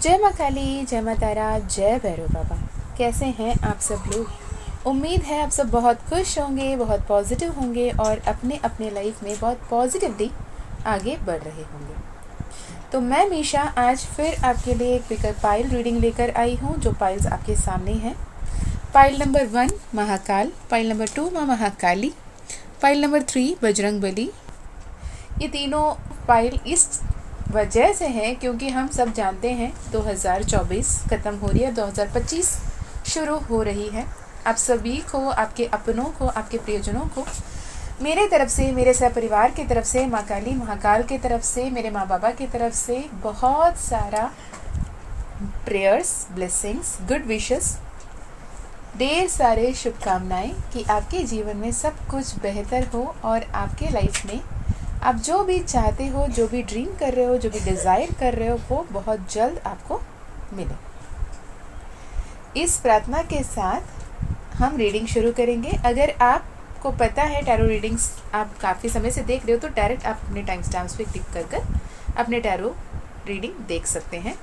जय माँ काली, जय माँ तारा, जय भैरव बाबा। कैसे हैं आप सब लोग? उम्मीद है आप सब बहुत खुश होंगे, बहुत पॉजिटिव होंगे और अपने अपने लाइफ में बहुत पॉजिटिवली आगे बढ़ रहे होंगे। तो मैं मीशा आज फिर आपके लिए एक पाइल रीडिंग लेकर आई हूँ, जो पाइल्स आपके सामने हैं। Pile number 1 Mahakal, pile number 2 माँ महाकाली, पाइल नंबर 3 बजरंगबली। ये तीनों पाइल इस वजह से है क्योंकि हम सब जानते हैं 2024 ख़त्म हो रही है, 2025 शुरू हो रही है। आप सभी को, आपके अपनों को, आपके प्रियजनों को मेरे तरफ से, मेरे सहपरिवार की तरफ से, माँ काली महाकाल की तरफ से, मेरे माँ बाबा की तरफ से बहुत सारा प्रेयर्स, ब्लेसिंग्स, गुड विशेस, ढेर सारे शुभकामनाएं कि आपके जीवन में सब कुछ बेहतर हो और आपके लाइफ में आप जो भी चाहते हो, जो भी ड्रीम कर रहे हो, जो भी डिज़ायर कर रहे हो, वो बहुत जल्द आपको मिले। इस प्रार्थना के साथ हम रीडिंग शुरू करेंगे। अगर आपको पता है टैरो रीडिंग्स आप काफ़ी समय से देख रहे हो, तो डायरेक्ट आप अपने टाइम स्टैम्प्स पे क्लिक कर कर अपने टैरो रीडिंग देख सकते हैं।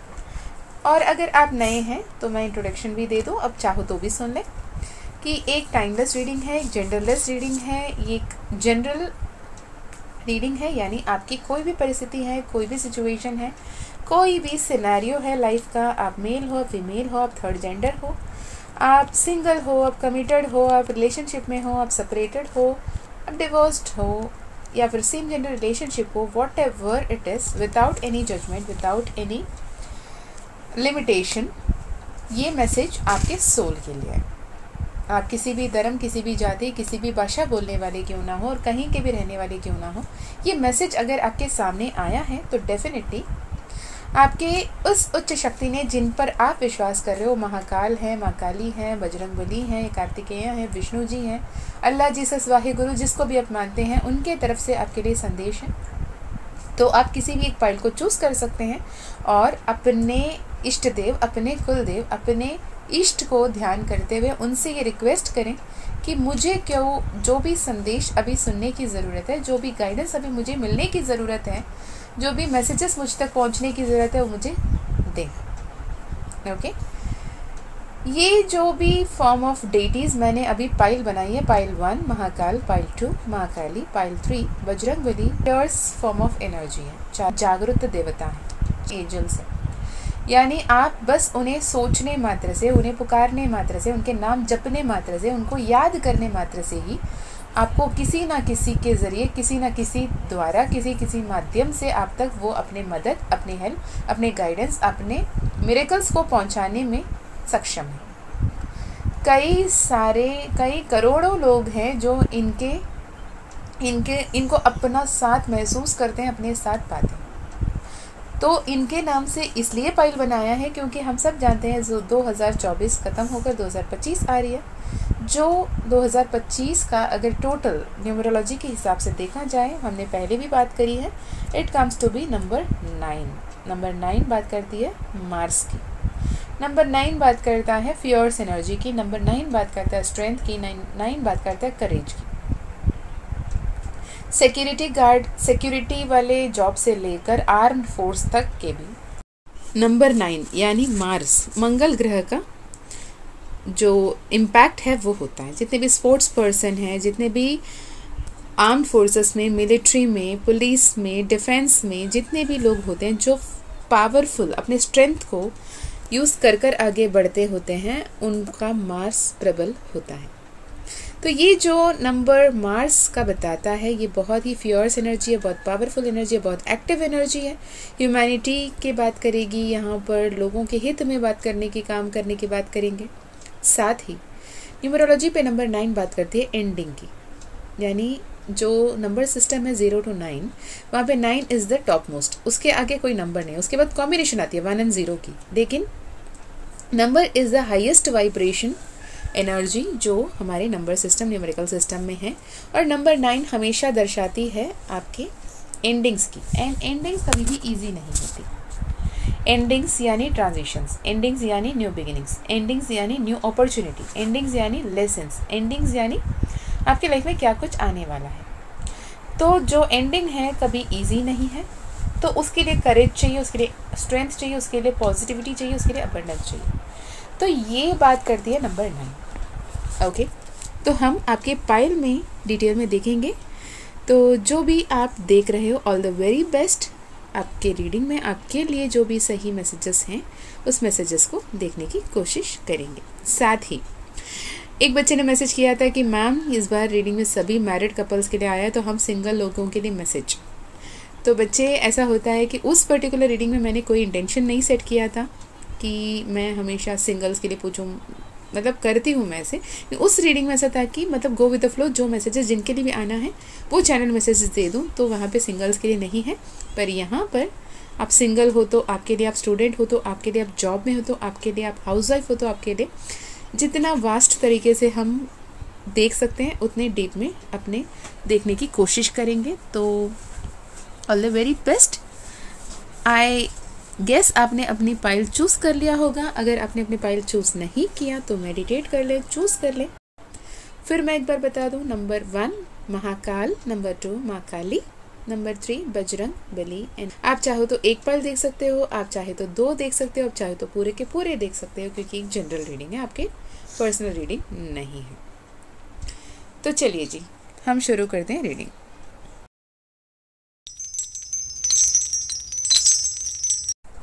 और अगर आप नए हैं तो मैं इंट्रोडक्शन भी दे दूँ, अब चाहो तो भी सुन लें कि एक टाइमलेस रीडिंग है, एक जेंडरलेस रीडिंग है, ये एक जनरल रीडिंग है, यानी आपकी कोई भी परिस्थिति है, कोई भी सिचुएशन है, कोई भी सिनेरियो है लाइफ का, आप मेल हो, फीमेल हो, आप थर्ड जेंडर हो, आप सिंगल हो, आप कमिटेड हो, आप रिलेशनशिप में हो, आप सेपरेटेड हो, आप डिवोर्स्ड हो या फिर सेम जेंडर रिलेशनशिप हो, whatever it is, without any judgement, without any limitation, ये मैसेज आपके सोल के लिए है। आप किसी भी धर्म, किसी भी जाति, किसी भी भाषा बोलने वाले क्यों ना हो और कहीं के भी रहने वाले क्यों ना हो, ये मैसेज अगर आपके सामने आया है तो डेफिनेटली आपके उस उच्च शक्ति ने, जिन पर आप विश्वास कर रहे हो, महाकाल है, माँ काली है, बजरंगबली हैं, कार्तिकेय हैं, विष्णु जी हैं, अल्लाह, जीसस, वाहिगुरु, जिसको भी आप मानते हैं, उनके तरफ से आपके लिए संदेश है। तो आप किसी भी एक पाइल को चूज़ कर सकते हैं और अपने इष्ट देव, अपने कुल देव, अपने इष्ट को ध्यान करते हुए उनसे ये रिक्वेस्ट करें कि मुझे क्यों जो भी संदेश अभी सुनने की ज़रूरत है, जो भी गाइडेंस अभी मुझे मिलने की ज़रूरत है, जो भी मैसेजेस मुझ तक पहुंचने की ज़रूरत है, वो मुझे दें। ओके, ये जो भी फॉर्म ऑफ डेटीज़ मैंने अभी पाइल बनाई है, pile 1 Mahakal, pile 2 Mahakali, pile 3 Bajrangbali, pure form of energy है, जागृत देवता है, एंजल्स है। यानी आप बस उन्हें सोचने मात्र से, उन्हें पुकारने मात्र से, उनके नाम जपने मात्र से, उनको याद करने मात्र से ही आपको किसी ना किसी के ज़रिए, किसी ना किसी द्वारा, किसी माध्यम से आप तक वो अपने मदद, अपने हेल्प, अपने गाइडेंस, अपने मिरेकल्स को पहुंचाने में सक्षम है। कई करोड़ों लोग हैं जो इनको अपना साथ महसूस करते हैं, अपने साथ पाते हैं। तो इनके नाम से इसलिए पाइल बनाया है क्योंकि हम सब जानते हैं जो 2024 ख़त्म होकर 2025 आ रही है, जो 2025 का अगर टोटल न्यूमरोलॉजी के हिसाब से देखा जाए, हमने पहले भी बात करी है, it comes to be number 9। Number 9 बात करती है मार्स की, नंबर 9 बात करता है फियर्स एनर्जी की, नंबर 9 बात करता है स्ट्रेंथ की, 9 बात करता है करेज की। सिक्योरिटी गार्ड, सिक्योरिटी वाले जॉब से लेकर आर्म्ड फोर्स तक के भी नंबर 9 यानी मार्स, मंगल ग्रह का जो इम्पैक्ट है वो होता है। जितने भी स्पोर्ट्स पर्सन हैं, जितने भी आर्म्ड फोर्सेस में, मिलिट्री में, पुलिस में, डिफेंस में जितने भी लोग होते हैं जो पावरफुल अपने स्ट्रेंथ को यूज़ कर कर आगे बढ़ते होते हैं, उनका मार्स प्रबल होता है। तो ये जो नंबर मार्स का बताता है, ये बहुत ही फियर्स एनर्जी है, बहुत पावरफुल एनर्जी है, बहुत एक्टिव एनर्जी है। ह्यूमैनिटी की बात करेगी, यहाँ पर लोगों के हित में बात करने की, काम करने की बात करेंगे। साथ ही न्यूमरोलॉजी पे नंबर 9 बात करती है एंडिंग की, यानी जो नंबर सिस्टम है 0 to 9, वहाँ पे 9 इज़ द टॉप मोस्ट, उसके आगे कोई नंबर नहीं, उसके बाद कॉम्बिनेशन आती है 1 and 0 की, लेकिन number is the highest vibration energy जो हमारे नंबर सिस्टम, न्यूमेरिकल सिस्टम में है। और नंबर 9 हमेशा दर्शाती है आपके एंडिंग्स की, एंड एंडिंग्स कभी भी ईजी नहीं होती। एंडिंग्स यानी ट्रांजिशंस, एंडिंग्स यानी न्यू बिगिनिंग्स, एंडिंग्स यानी न्यू अपॉर्चुनिटी, एंडिंग्स यानी लेसन्स, एंडिंग्स यानी आपके लाइफ में क्या कुछ आने वाला है। तो जो एंडिंग है कभी ईजी नहीं है, तो उसके लिए करेज चाहिए, उसके लिए स्ट्रेंथ चाहिए, उसके लिए पॉजिटिविटी चाहिए, उसके लिए अबंडेंस चाहिए। तो ये बात करती है नंबर 9। ओके, तो हम आपके पाइल में डिटेल में देखेंगे। तो जो भी आप देख रहे हो, ऑल द वेरी बेस्ट आपके रीडिंग में। आपके लिए जो भी सही मैसेजेस हैं उस मैसेजेस को देखने की कोशिश करेंगे। साथ ही एक बच्चे ने मैसेज किया था कि मैम इस बार रीडिंग में सभी मैरिड कपल्स के लिए आया है, तो हम सिंगल लोगों के लिए मैसेज। तो बच्चे, ऐसा होता है कि उस पर्टिकुलर रीडिंग में मैंने कोई इंटेंशन नहीं सेट किया था कि मैं हमेशा सिंगल्स के लिए पूछूं, मतलब करती हूँ मैं ऐसे। उस रीडिंग में ऐसा था कि मतलब गो विद द फ्लो, जो मैसेजेस जिनके लिए भी आना है वो चैनल मैसेजेस दे दूँ, तो वहाँ पे सिंगल्स के लिए नहीं है। पर यहाँ पर आप सिंगल हो तो आपके लिए, आप स्टूडेंट हो तो आपके लिए, आप जॉब में हो तो आपके लिए, आप हाउसवाइफ हो तो आपके लिए, जितना वास्ट तरीके से हम देख सकते हैं उतने डीप में अपने देखने की कोशिश करेंगे। तो all the very best. I guess आपने अपनी पाइल चूज़ कर लिया होगा। अगर आपने अपनी पाइल चूज़ नहीं किया तो मेडिटेट कर ले, चूज़ कर ले। फिर मैं एक बार बता दूं, नंबर 1 महाकाल, नंबर 2 माँ काली, नंबर 3 बजरंग बली। एंड आप चाहो तो एक पाइल देख सकते हो, आप चाहे तो 2 देख सकते हो, आप चाहे तो पूरे के पूरे देख सकते हो, क्योंकि एक जनरल रीडिंग है, आपके पर्सनल रीडिंग नहीं है। तो चलिए जी, हम शुरू करते हैं reading.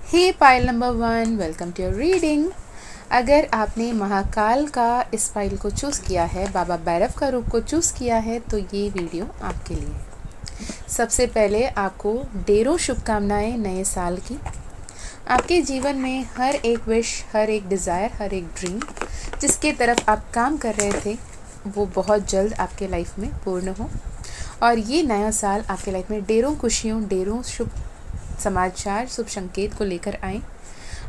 Hey pile number 1, welcome to your reading. अगर आपने महाकाल का इस पाइल को चूज़ किया है, बाबा भैरव का रूप को चूज़ किया है, तो ये वीडियो आपके लिए है। सबसे पहले आपको ढेरों शुभकामनाएं नए साल की। आपके जीवन में हर एक विश, हर एक डिज़ायर, हर एक ड्रीम जिसके तरफ आप काम कर रहे थे वो बहुत जल्द आपके लाइफ में पूर्ण हो, और ये नया साल आपके लाइफ में ढेरों खुशियों, ढेरों शुभ समाचार, शुभ संकेत को लेकर आए।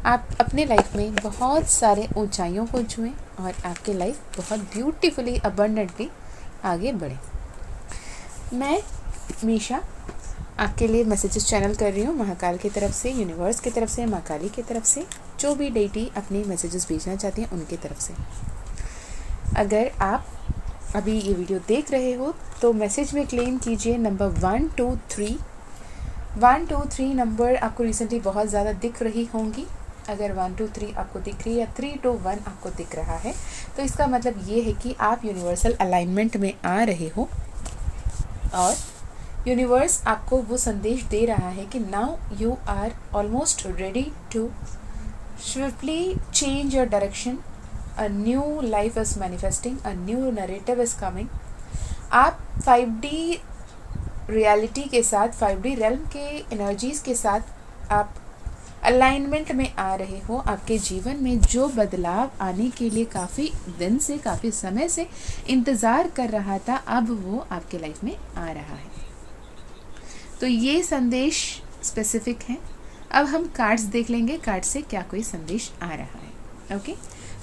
आप अपने लाइफ में बहुत सारे ऊंचाइयों को छुएं और आपकी लाइफ बहुत ब्यूटीफुली, अबंडेंटली आगे बढ़े। मैं मीशा आपके लिए मैसेजेस चैनल कर रही हूँ, महाकाल की तरफ से, यूनिवर्स की तरफ से, माँ काली की तरफ से, जो भी डेटी अपने मैसेजेस भेजना चाहती हैं उनकी तरफ से। अगर आप अभी ये वीडियो देख रहे हो तो मैसेज में क्लेम कीजिए नंबर 1 2 3। 1 2 3 नंबर आपको रिसेंटली बहुत ज़्यादा दिख रही होंगी। अगर 1 2 3 आपको दिख रही है या 3 2 1 आपको दिख रहा है, तो इसका मतलब ये है कि आप यूनिवर्सल अलाइनमेंट में आ रहे हो, और यूनिवर्स आपको वो संदेश दे रहा है कि now you are almost ready to swiftly change your direction. A new life is manifesting, a new narrative is coming. आप 5D रियलिटी के साथ, 5D रेल्म के एनर्जीज़ के साथ आप अलाइनमेंट में आ रहे हो। आपके जीवन में जो बदलाव आने के लिए काफ़ी दिन से, काफ़ी समय से इंतज़ार कर रहा था, अब वो आपके लाइफ में आ रहा है। तो ये संदेश स्पेसिफिक है। अब हम कार्ड्स देख लेंगे, कार्ड से क्या कोई संदेश आ रहा है। ओके,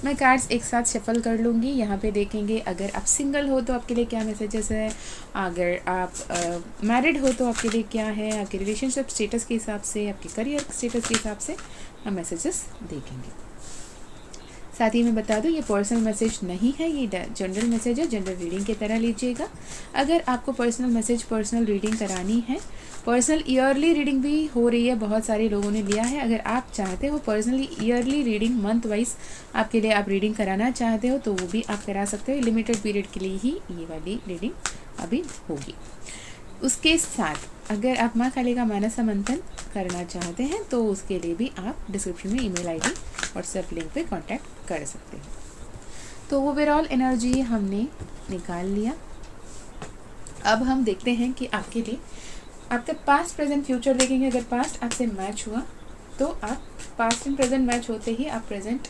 मैं कार्ड्स एक साथ शफल कर लूँगी। यहाँ पे देखेंगे अगर आप सिंगल हो तो आपके लिए क्या मैसेजेस है, अगर आप मैरिड हो तो आपके लिए क्या है, आपके रिलेशनशिप स्टेटस के हिसाब से, आपके करियर स्टेटस के हिसाब से हम मैसेजेस देखेंगे। साथ ही मैं बता दूं, ये पर्सनल मैसेज नहीं है, ये जनरल मैसेज है, जनरल रीडिंग की तरह लीजिएगा। अगर आपको पर्सनल मैसेज, पर्सनल रीडिंग करानी है, पर्सनल ईयरली रीडिंग भी हो रही है, बहुत सारे लोगों ने लिया है। अगर आप चाहते हो personally yearly reading, month wise आपके लिए आप रीडिंग कराना चाहते हो, तो वो भी आप करा सकते हो। लिमिटेड पीरियड के लिए ही ये वाली रीडिंग अभी होगी। उसके साथ अगर आप माँ काली का मानस मंथन करना चाहते हैं तो उसके लिए भी आप डिस्क्रिप्शन में ईमेल आईडी, व्हाट्सएप लिंक पे कांटेक्ट कर सकते हैं। तो ओवरऑल एनर्जी हमने निकाल लिया। अब हम देखते हैं कि आपके लिए आपका पास्ट, प्रेजेंट, फ्यूचर देखेंगे। अगर पास्ट आपसे मैच हुआ तो आप पास्ट एंड प्रेजेंट मैच होते ही आप प्रेजेंट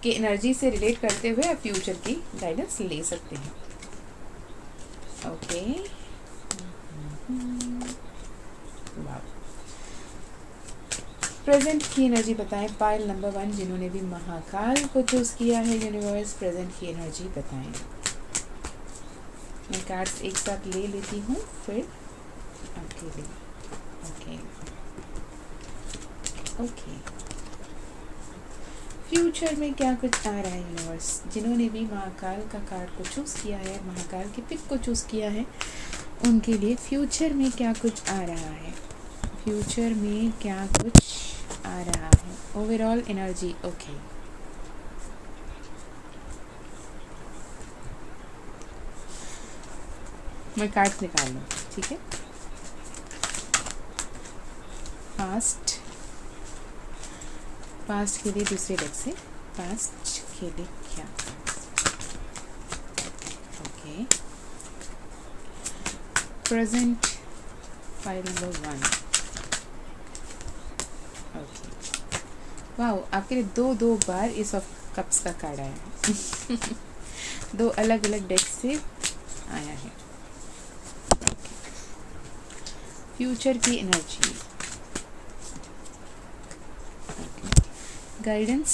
की एनर्जी से रिलेट करते हुए आप फ्यूचर की गाइडेंस ले सकते हैं। ओके, प्रेजेंट की एनर्जी बताएं पाइल नंबर 1, जिन्होंने भी महाकाल को चूज किया है। यूनिवर्स प्रेजेंट की एनर्जी बताएं। मैं कार्ड्स एक साथ ले लेती हूँ फिर आपके लिए। ओके ओके, फ्यूचर में क्या कुछ आ रहा है यूनिवर्स, जिन्होंने भी महाकाल का कार्ड को चूज किया है, महाकाल के पिक को चूज किया है, उनके लिए फ्यूचर में क्या कुछ आ रहा है। फ्यूचर में क्या कुछ आ रहा है, ओवरऑल एनर्जी। ओके, मैं कार्ड्स निकाल लूँ, ठीक है। पास्ट के लिए दूसरे डेक से, पास्ट के लिए क्या। Okay, present file number 1। Okay, वाह, आपके लिए दो बार इस ऑफ कप्स का कार्ड आया है। दो अलग अलग डेक से आया है। फ्यूचर की energy, guidance,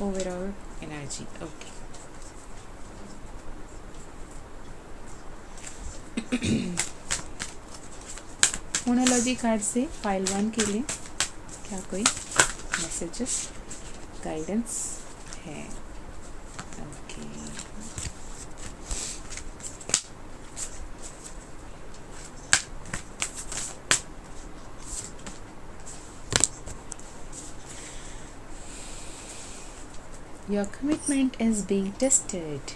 overall energy. Okay, मोनोलॉजी कार्ड से फाइल 1 के लिए क्या कोई मैसेजेस, गाइडेंस है। Okay, Your commitment is being tested.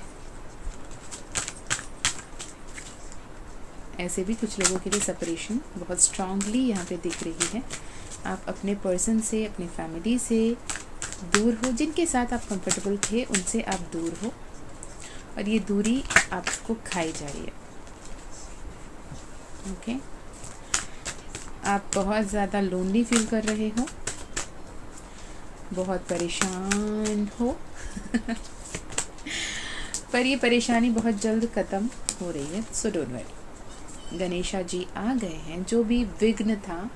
ऐसे भी कुछ लोगों के लिए सेपरेशन बहुत स्ट्रांगली यहाँ पे दिख रही है। आप अपने पर्सन से, अपने फैमिली से दूर हो, जिनके साथ आप कंफर्टेबल थे उनसे आप दूर हो, और ये दूरी आपको खाई जा रही है। ओके, आप बहुत ज़्यादा लोनली फील कर रहे हो, बहुत परेशान हो। पर ये परेशानी बहुत जल्द ख़त्म हो रही है, सो डोंट वरी। गणेशा जी आ गए हैं। जो भी विघ्न था,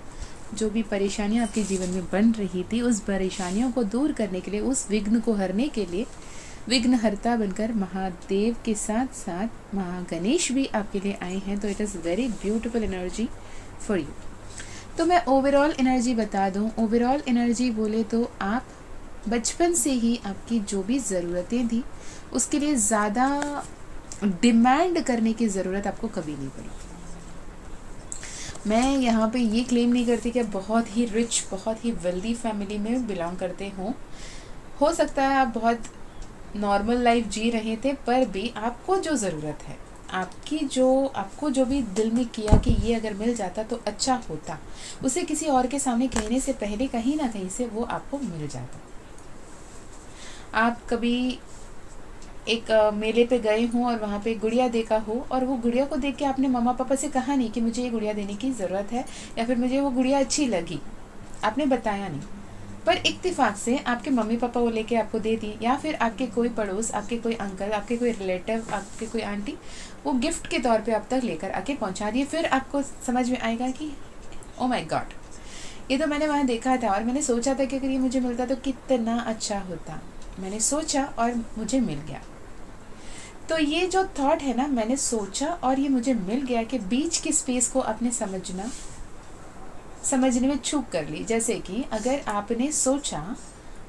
जो भी परेशानियां आपके जीवन में बन रही थी, उस परेशानियों को दूर करने के लिए, उस विघ्न को हरने के लिए विघ्नहर्ता बनकर महादेव के साथ साथ महागणेश भी आपके लिए आए हैं। तो it is very beautiful energy for you. तो मैं ओवरऑल एनर्जी बता दूं। ओवरऑल एनर्जी बोले तो आप बचपन से ही आपकी जो भी ज़रूरतें थी उसके लिए ज़्यादा डिमांड करने की ज़रूरत आपको कभी नहीं पड़ी। मैं यहाँ पे ये क्लेम नहीं करती कि आप बहुत ही रिच, बहुत ही वेल्दी फैमिली में बिलोंग करते हों। हो सकता है आप बहुत नॉर्मल लाइफ जी रहे थे, पर भी आपको जो ज़रूरत है, आपको जो भी दिल में किया कि ये अगर मिल जाता तो अच्छा होता, उसे किसी और के सामने कहने से पहले कहीं ना कहीं से वो आपको मिल जाता। आप कभी एक मेले पे गए हों और वहाँ पे गुड़िया देखा हो, और वो गुड़िया को देख के आपने मम्मा पापा से कहा नहीं कि मुझे ये गुड़िया देने की ज़रूरत है, या फिर मुझे वो गुड़िया अच्छी लगी, आपने बताया नहीं, पर इत्तेफाक से आपके मम्मी पापा वो लेके आपको दे दी, या फिर आपके कोई पड़ोस, आपके कोई अंकल, आपके कोई रिलेटिव, आपके कोई आंटी वो गिफ्ट के तौर पे आप तक लेकर आके पहुंचा दिए। फिर आपको समझ में आएगा कि ओ माय गॉड, ये तो मैंने वहाँ देखा था और मैंने सोचा था कि अगर ये मुझे मिलता तो कितना अच्छा होता। मैंने सोचा और मुझे मिल गया। तो ये जो थॉट है ना, मैंने सोचा और ये मुझे मिल गया, कि बीच की स्पेस को आपने समझने में चूक कर ली। जैसे कि अगर आपने सोचा,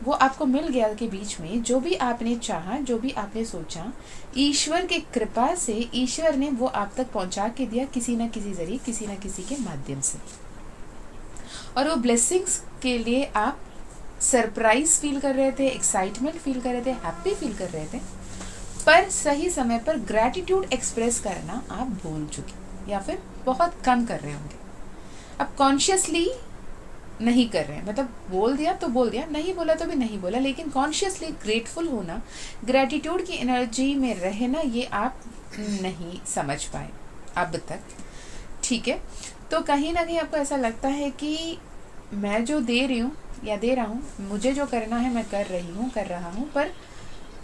वो आपको मिल गया कि बीच में जो भी आपने चाहा, जो भी आपने सोचा, ईश्वर की कृपा से ईश्वर ने वो आप तक पहुंचा के दिया, किसी न किसी जरिए, किसी न किसी के माध्यम से। और वो ब्लेसिंग्स के लिए आप सरप्राइज फील कर रहे थे, एक्साइटमेंट फील कर रहे थे, हैप्पी फील कर रहे थे, पर सही समय पर ग्रैटिट्यूड एक्सप्रेस करना आप भूल चुके, या फिर बहुत कम कर रहे होंगे। अब कॉन्शियसली नहीं कर रहे हैं, मतलब बोल दिया तो बोल दिया, नहीं बोला तो भी नहीं बोला, लेकिन कॉन्शियसली ग्रेटफुल होना, ग्रैटिट्यूड की एनर्जी में रहना, ये आप नहीं समझ पाए अब तक। ठीक है, तो कहीं ना कहीं आपको ऐसा लगता है कि मैं जो दे रही हूँ या दे रहा हूँ, मुझे जो करना है मैं कर रहा हूँ, पर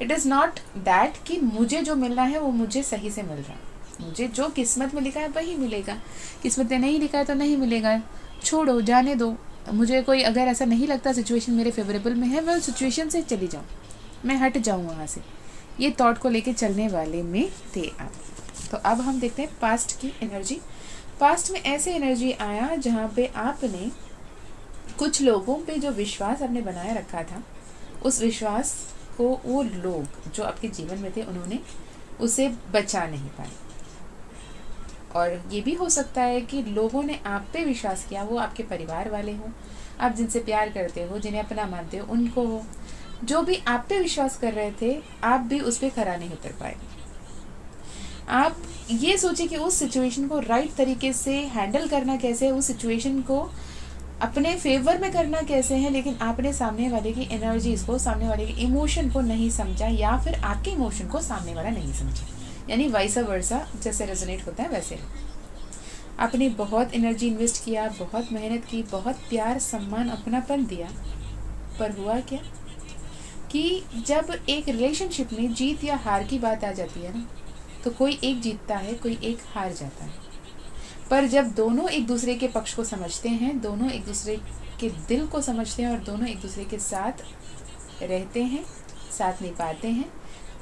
इट इज़ नॉट दैट कि मुझे जो मिलना है वो मुझे सही से मिल रहा है। मुझे जो किस्मत में लिखा है वही मिलेगा, किस्मत में नहीं लिखा है तो नहीं मिलेगा, छोड़ो, जाने दो। मुझे कोई अगर ऐसा नहीं लगता सिचुएशन मेरे फेवरेबल में है, मैं उस सिचुएशन से चली जाऊँ, मैं हट जाऊँ वहाँ से। ये थॉट को लेके चलने वाले में थे आप। तो अब हम देखते हैं पास्ट की एनर्जी। पास्ट में ऐसे एनर्जी आया जहाँ पे आपने कुछ लोगों पे जो विश्वास आपने बनाए रखा था, उस विश्वास को वो लोग जो आपके जीवन में थे उन्होंने उसे बचा नहीं पाए। और ये भी हो सकता है कि लोगों ने आप पे विश्वास किया, वो आपके परिवार वाले हों, आप जिनसे प्यार करते हो, जिन्हें अपना मानते हो, उनको हो, जो भी आप पे विश्वास कर रहे थे, आप भी उस पर खरा नहीं उतर पाए। आप ये सोचिए कि उस सिचुएशन को राइट तरीके से हैंडल करना कैसे है, उस सिचुएशन को अपने फेवर में करना कैसे है, लेकिन आपने सामने वाले की एनर्जीज को, सामने वाले के इमोशन को नहीं समझा, या फिर आपके इमोशन को सामने वाला नहीं समझा, यानी वाइसा वर्सा, जैसे रेजोनेट होता है वैसे। आपने बहुत एनर्जी इन्वेस्ट किया, बहुत मेहनत की, बहुत प्यार, सम्मान, अपनापन दिया, पर हुआ क्या कि जब एक रिलेशनशिप में जीत या हार की बात आ जाती है ना, तो कोई एक जीतता है, कोई एक हार जाता है। पर जब दोनों एक दूसरे के पक्ष को समझते हैं, दोनों एक दूसरे के दिल को समझते हैं और दोनों एक दूसरे के साथ रहते हैं, साथ निभाते हैं,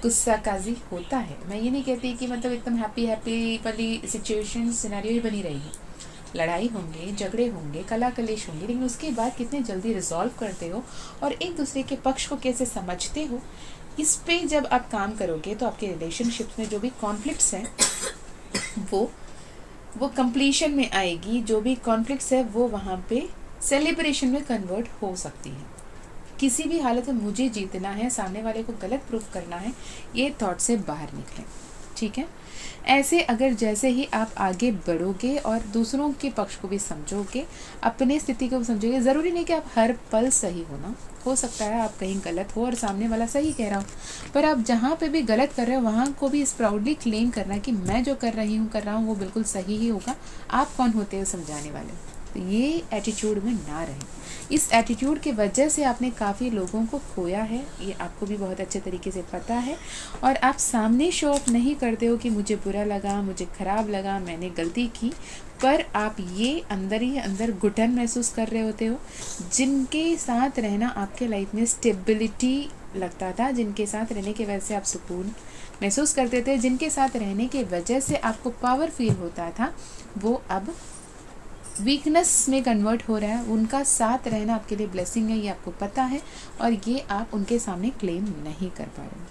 गुस्सा काजी होता है। मैं ये नहीं कहती कि मतलब एकदम हैप्पी वाली सिचुएशन सिनेरियो ही बनी रहेगी। लड़ाई होंगे, झगड़े होंगे, कला कलेश होंगे, लेकिन उसके बाद कितने जल्दी रिजॉल्व करते हो और एक दूसरे के पक्ष को कैसे समझते हो, इस पे जब आप काम करोगे तो आपके रिलेशनशिप्स में जो भी कॉन्फ्लिक्ट्स हैं वो कंप्लीशन में आएगी। जो भी कॉन्फ्लिक्ट्स है वो वहाँ पे सेलिब्रेशन में कन्वर्ट हो सकती है। किसी भी हालत में मुझे जीतना है, सामने वाले को गलत प्रूफ करना है, ये थॉट से बाहर निकलें, ठीक है। ऐसे अगर जैसे ही आप आगे बढ़ोगे और दूसरों के पक्ष को भी समझोगे, अपने स्थिति को भी समझोगे, ज़रूरी नहीं कि आप हर पल सही हो ना, हो सकता है आप कहीं गलत हो और सामने वाला सही कह रहा हो, पर आप जहाँ पे भी गलत कर रहे हो वहाँ को भी इस प्राउडली क्लेम करना कि मैं जो कर रहा हूँ वो बिल्कुल सही ही होगा। आप कौन होते हो समझाने वाले? तो ये एटीट्यूड में ना रहे। इस एटीट्यूड के वजह से आपने काफ़ी लोगों को खोया है, ये आपको भी बहुत अच्छे तरीके से पता है, और आप सामने शो ऑफ नहीं करते हो कि मुझे बुरा लगा, मुझे ख़राब लगा, मैंने गलती की, पर आप ये अंदर ही अंदर घुटन महसूस कर रहे होते हो। जिनके साथ रहना आपके लाइफ में स्टेबिलिटी लगता था, जिनके साथ रहने की वजह से आप सुकून महसूस करते थे, जिनके साथ रहने की वजह से आपको पावर फील होता था, वो अब वीकनेस में कन्वर्ट हो रहा है। उनका साथ रहना आपके लिए ब्लेसिंग है, ये आपको पता है, और ये आप उनके सामने क्लेम नहीं कर पा रहे हो।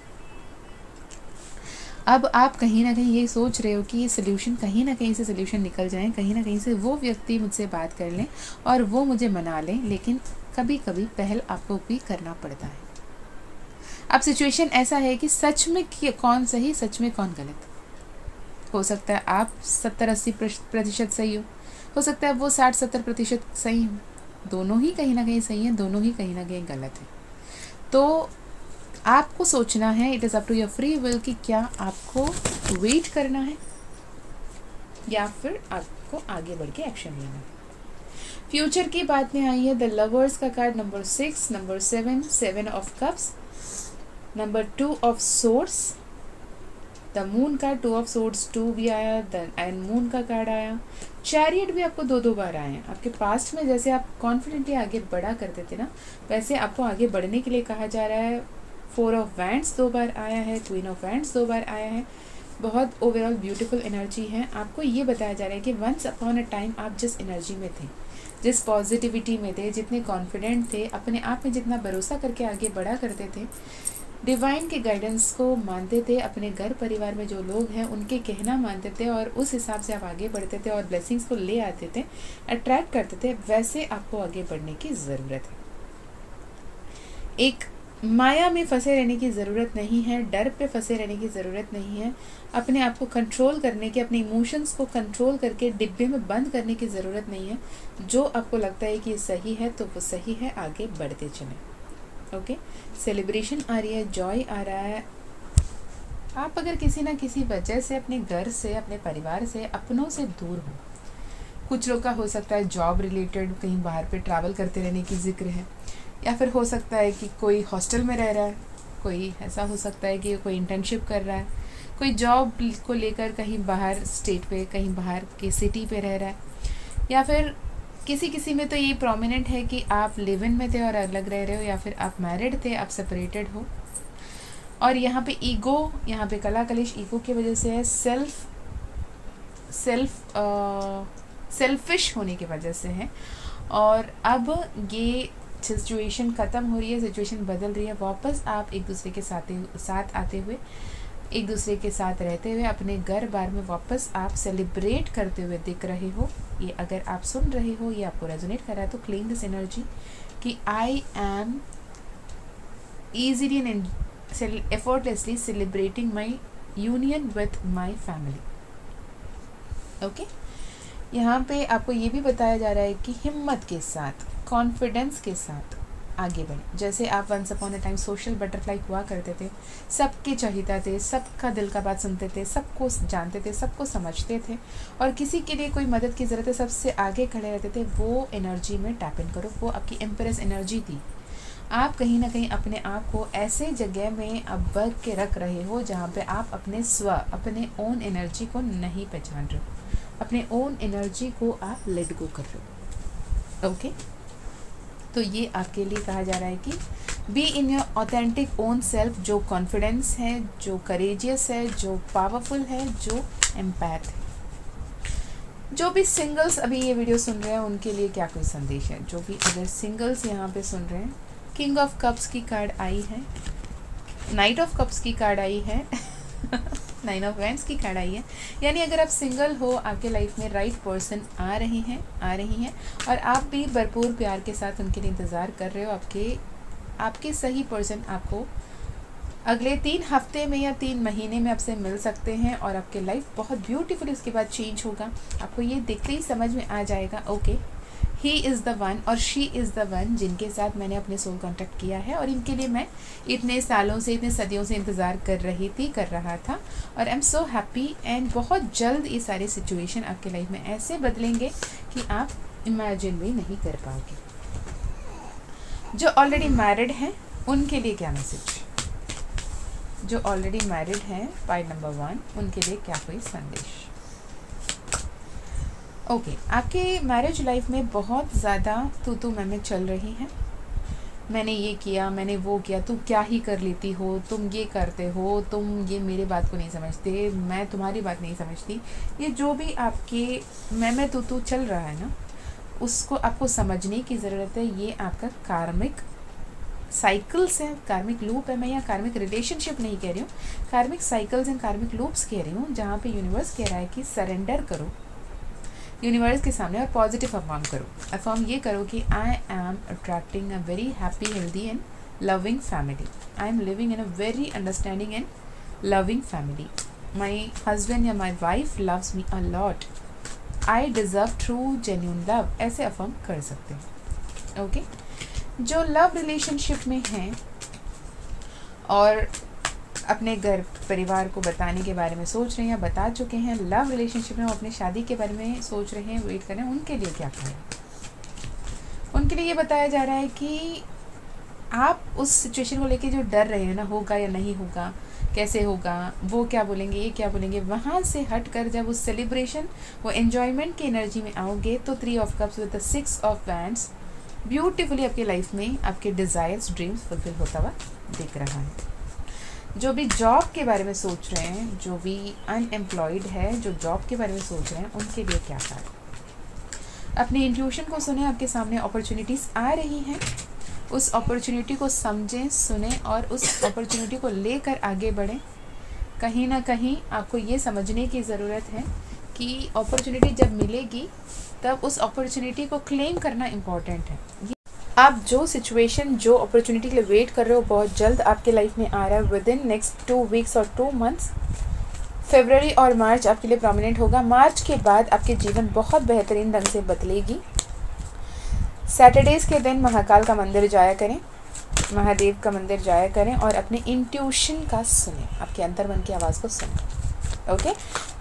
अब आप कहीं ना कहीं ये सोच रहे हो कि ये सोल्यूशन, कहीं ना कहीं से सोल्यूशन निकल जाए, कहीं ना कहीं से वो व्यक्ति मुझसे बात कर लें और वो मुझे मना लें, लेकिन कभी कभी पहल आपको भी करना पड़ता है। अब सिचुएशन ऐसा है कि सच में कौन सही, सच में कौन गलत। हो सकता है आप 70-80% सही हो सकता है वो 60-70% सही हो, दोनों ही कहीं ना कहीं सही हैं, दोनों ही कहीं ना कहीं गलत है। तो आपको सोचना है, it is up to your free will, कि क्या आपको वेट करना है या फिर आपको आगे बढ़ के एक्शन लेना है। फ्यूचर की बात में आई है द लवर्स का card, number 6, number 7, 7 of cups, number 2 of swords, the moon का 2 ऑफ सोर्ड्स 2 भी आया, द एंड मून का कार्ड आया, चैरियट भी आपको 2 बार आए हैं। आपके पास्ट में जैसे आप कॉन्फिडेंटली आगे बढ़ा करते थे ना, वैसे आपको आगे बढ़ने के लिए कहा जा रहा है। 4 ऑफ वैंड्स 2 बार आया है, क्वीन ऑफ वैंड्स 2 बार आया है। बहुत ओवरऑल ब्यूटीफुल एनर्जी है। आपको ये बताया जा रहा है कि वंस अपॉन अ टाइम आप जिस एनर्जी में थे, जिस पॉजिटिविटी में थे, जितने कॉन्फिडेंट थे, अपने आप में जितना भरोसा करके आगे बढ़ा करते थे, डिवाइन के गाइडेंस को मानते थे, अपने घर परिवार में जो लोग हैं उनके कहना मानते थे और उस हिसाब से आप आगे बढ़ते थे और ब्लेसिंग्स को ले आते थे, अट्रैक्ट करते थे, वैसे आपको आगे बढ़ने की ज़रूरत है। एक माया में फंसे रहने की ज़रूरत नहीं है, डर पे फंसे रहने की ज़रूरत नहीं है, अपने आप को कंट्रोल करने की, अपने इमोशंस को कंट्रोल करके डिब्बे में बंद करने की ज़रूरत नहीं है। जो आपको लगता है कि सही है तो वो सही है, आगे बढ़ते चलें। ओके, सेलिब्रेशन आ रही है, जॉय आ रहा है। आप अगर किसी ना किसी वजह से अपने घर से, अपने परिवार से, अपनों से दूर हो, कुछ लोग का हो सकता है जॉब रिलेटेड कहीं बाहर पे ट्रैवल करते रहने की जिक्र है, या फिर हो सकता है कि कोई हॉस्टल में रह रहा है, कोई ऐसा हो सकता है कि कोई इंटर्नशिप कर रहा है, कोई जॉब को लेकर कहीं बाहर स्टेट पे, कहीं बाहर के सिटी पे रह रहा है, या फिर किसी में तो ये प्रोमिनेंट है कि आप लिव इन में थे और अलग रह रहे हो, या फिर आप मैरिड थे, आप सेपरेटेड हो। और यहाँ पे ईगो, यहाँ पे कला कलेश ईगो की वजह से है, सेल्फिश होने की वजह से है। और अब ये सिचुएशन ख़त्म हो रही है, सिचुएशन बदल रही है, वापस आप एक दूसरे के साथ आते हुए एक दूसरे के साथ रहते हुए अपने घर बार में वापस आप सेलिब्रेट करते हुए दिख रहे हो। ये अगर आप सुन रहे हो, ये आपको रेजोनेट कर रहा है, तो क्लेम दिस एनर्जी कि I M easily and effortlessly celebrating my union with my family. Okay, यहाँ पे आपको ये भी बताया जा रहा है कि हिम्मत के साथ, कॉन्फिडेंस के साथ आगे बढ़े। जैसे आप once upon a time social butterfly हुआ करते थे, सबके चाहता थे, सबका दिल का बात सुनते थे, सबको जानते थे, सबको समझते थे, और किसी के लिए कोई मदद की ज़रूरत है सबसे आगे खड़े रहते थे। वो एनर्जी में टैप इन करो, वो आपकी एम्प्रेस एनर्जी थी। आप कहीं ना कहीं अपने आप को ऐसे जगह में अब बग के रख रहे हो जहाँ पे आप अपने ओन एनर्जी को नहीं पहचान रहे हो, अपने ओन एनर्जी को आप लेट गो कर रहे हो। ओके, तो ये आपके लिए कहा जा रहा है कि be in your authentic own self, जो कॉन्फिडेंस है, जो करेजियस है, जो पावरफुल है, जो एम्पैथ है। जो भी सिंगल्स अभी ये वीडियो सुन रहे हैं उनके लिए क्या कोई संदेश है? जो भी अगर सिंगल्स यहाँ पे सुन रहे हैं, किंग ऑफ कप्स की कार्ड आई है, नाइट ऑफ कप्स की कार्ड आई है नाइन ऑफ वैंड्स की कार्ड आई है। यानी अगर आप सिंगल हो, आपके लाइफ में राइट पर्सन आ रही हैं और आप भी भरपूर प्यार के साथ उनके लिए इंतज़ार कर रहे हो। आपके सही पर्सन आपको अगले 3 हफ्ते में या 3 महीने में आपसे मिल सकते हैं और आपके लाइफ बहुत ब्यूटीफुल इसके बाद चेंज होगा। आपको ये देखते ही समझ में आ जाएगा, okay he is the one और शी इज़ द वन जिनके साथ मैंने अपने सोल कॉन्टैक्ट किया है और इनके लिए मैं इतने सालों से, इतने सदियों से इंतज़ार कर रहा था और I am so happy. And बहुत जल्द ये सारे सिचुएशन आपके लाइफ में ऐसे बदलेंगे कि आप इमेजिन भी नहीं कर पाओगे। जो ऑलरेडी मैरिड हैं उनके लिए क्या मैसेज? जो ऑलरेडी मैरिड हैं, पॉइंट नंबर 1, उनके लिए क्या कोई संदेश? ओके, आपके मैरिज लाइफ में बहुत ज़्यादा तू मैं चल रही हैं। मैंने ये किया, मैंने वो किया, तुम क्या ही कर लेती हो, तुम ये करते हो, तुम ये मेरे बात को नहीं समझते, मैं तुम्हारी बात नहीं समझती। ये जो भी आपके मैं तू चल रहा है ना, उसको आपको समझने की ज़रूरत है। ये आपका कार्मिक साइकिल्स है, कार्मिक लूप है। मैं यहाँ कार्मिक रिलेशनशिप नहीं कह रही हूँ, कार्मिक साइकिल्स एंड कार्मिक लूप्स कह रही हूँ, जहाँ पे यूनिवर्स कह रहा है कि सरेंडर करो यूनिवर्स के सामने और पॉजिटिव अफर्म करो। अफर्म ये करो कि I am attracting a very happy, healthy and loving family. I am living in a very understanding and loving family. My husband या my wife loves me a lot. I deserve true genuine love. ऐसे affirm कर सकते हैं। Okay, जो love relationship में हैं और अपने घर परिवार को बताने के बारे में सोच रहे हैं या बता चुके हैं, लव रिलेशनशिप में वो अपने शादी के बारे में सोच रहे हैं, वेट कर रहे हैं, उनके लिए क्या करें? उनके लिए ये बताया जा रहा है कि आप उस सिचुएशन को लेके जो डर रहे हैं ना, होगा या नहीं होगा, कैसे होगा, वो क्या बोलेंगे, ये क्या बोलेंगे, वहाँ से हट कर जब उस सेलिब्रेशन, वो एन्जॉयमेंट की एनर्जी में आओगे तो 3 of cups with the 6 of wands beautifully आपकी लाइफ में आपके डिज़ायर्स, ड्रीम्स फुलफिल होता हुआ दिख रहा है। जो भी जॉब के बारे में सोच रहे हैं, जो भी अनएम्प्लॉयड है, जो जॉब के बारे में सोच रहे हैं, उनके लिए क्या करें? अपने इंट्यूशन को सुने, आपके सामने अपॉर्चुनिटीज़ आ रही हैं, उस अपॉर्चुनिटी को समझें, सुने और उस अपॉर्चुनिटी को लेकर आगे बढ़ें। कहीं ना कहीं आपको ये समझने की ज़रूरत है कि अपॉर्चुनिटी जब मिलेगी तब उस अपॉर्चुनिटी को क्लेम करना इम्पॉर्टेंट है। आप जो सिचुएशन, जो अपॉर्चुनिटी के लिए वेट कर रहे हो, बहुत जल्द आपके लाइफ में आ रहा है। विद इन नेक्स्ट 2 वीक्स और 2 मंथ्स, फरवरी और मार्च आपके लिए प्रोमिनेंट होगा। मार्च के बाद आपके जीवन बहुत बेहतरीन ढंग से बदलेगी। सैटरडेज़ के दिन महाकाल का मंदिर जाया करें, महादेव का मंदिर जाया करें और अपने इंट्यूशन का सुने, आपके अंतर्मन की आवाज़ को सुने। ओके,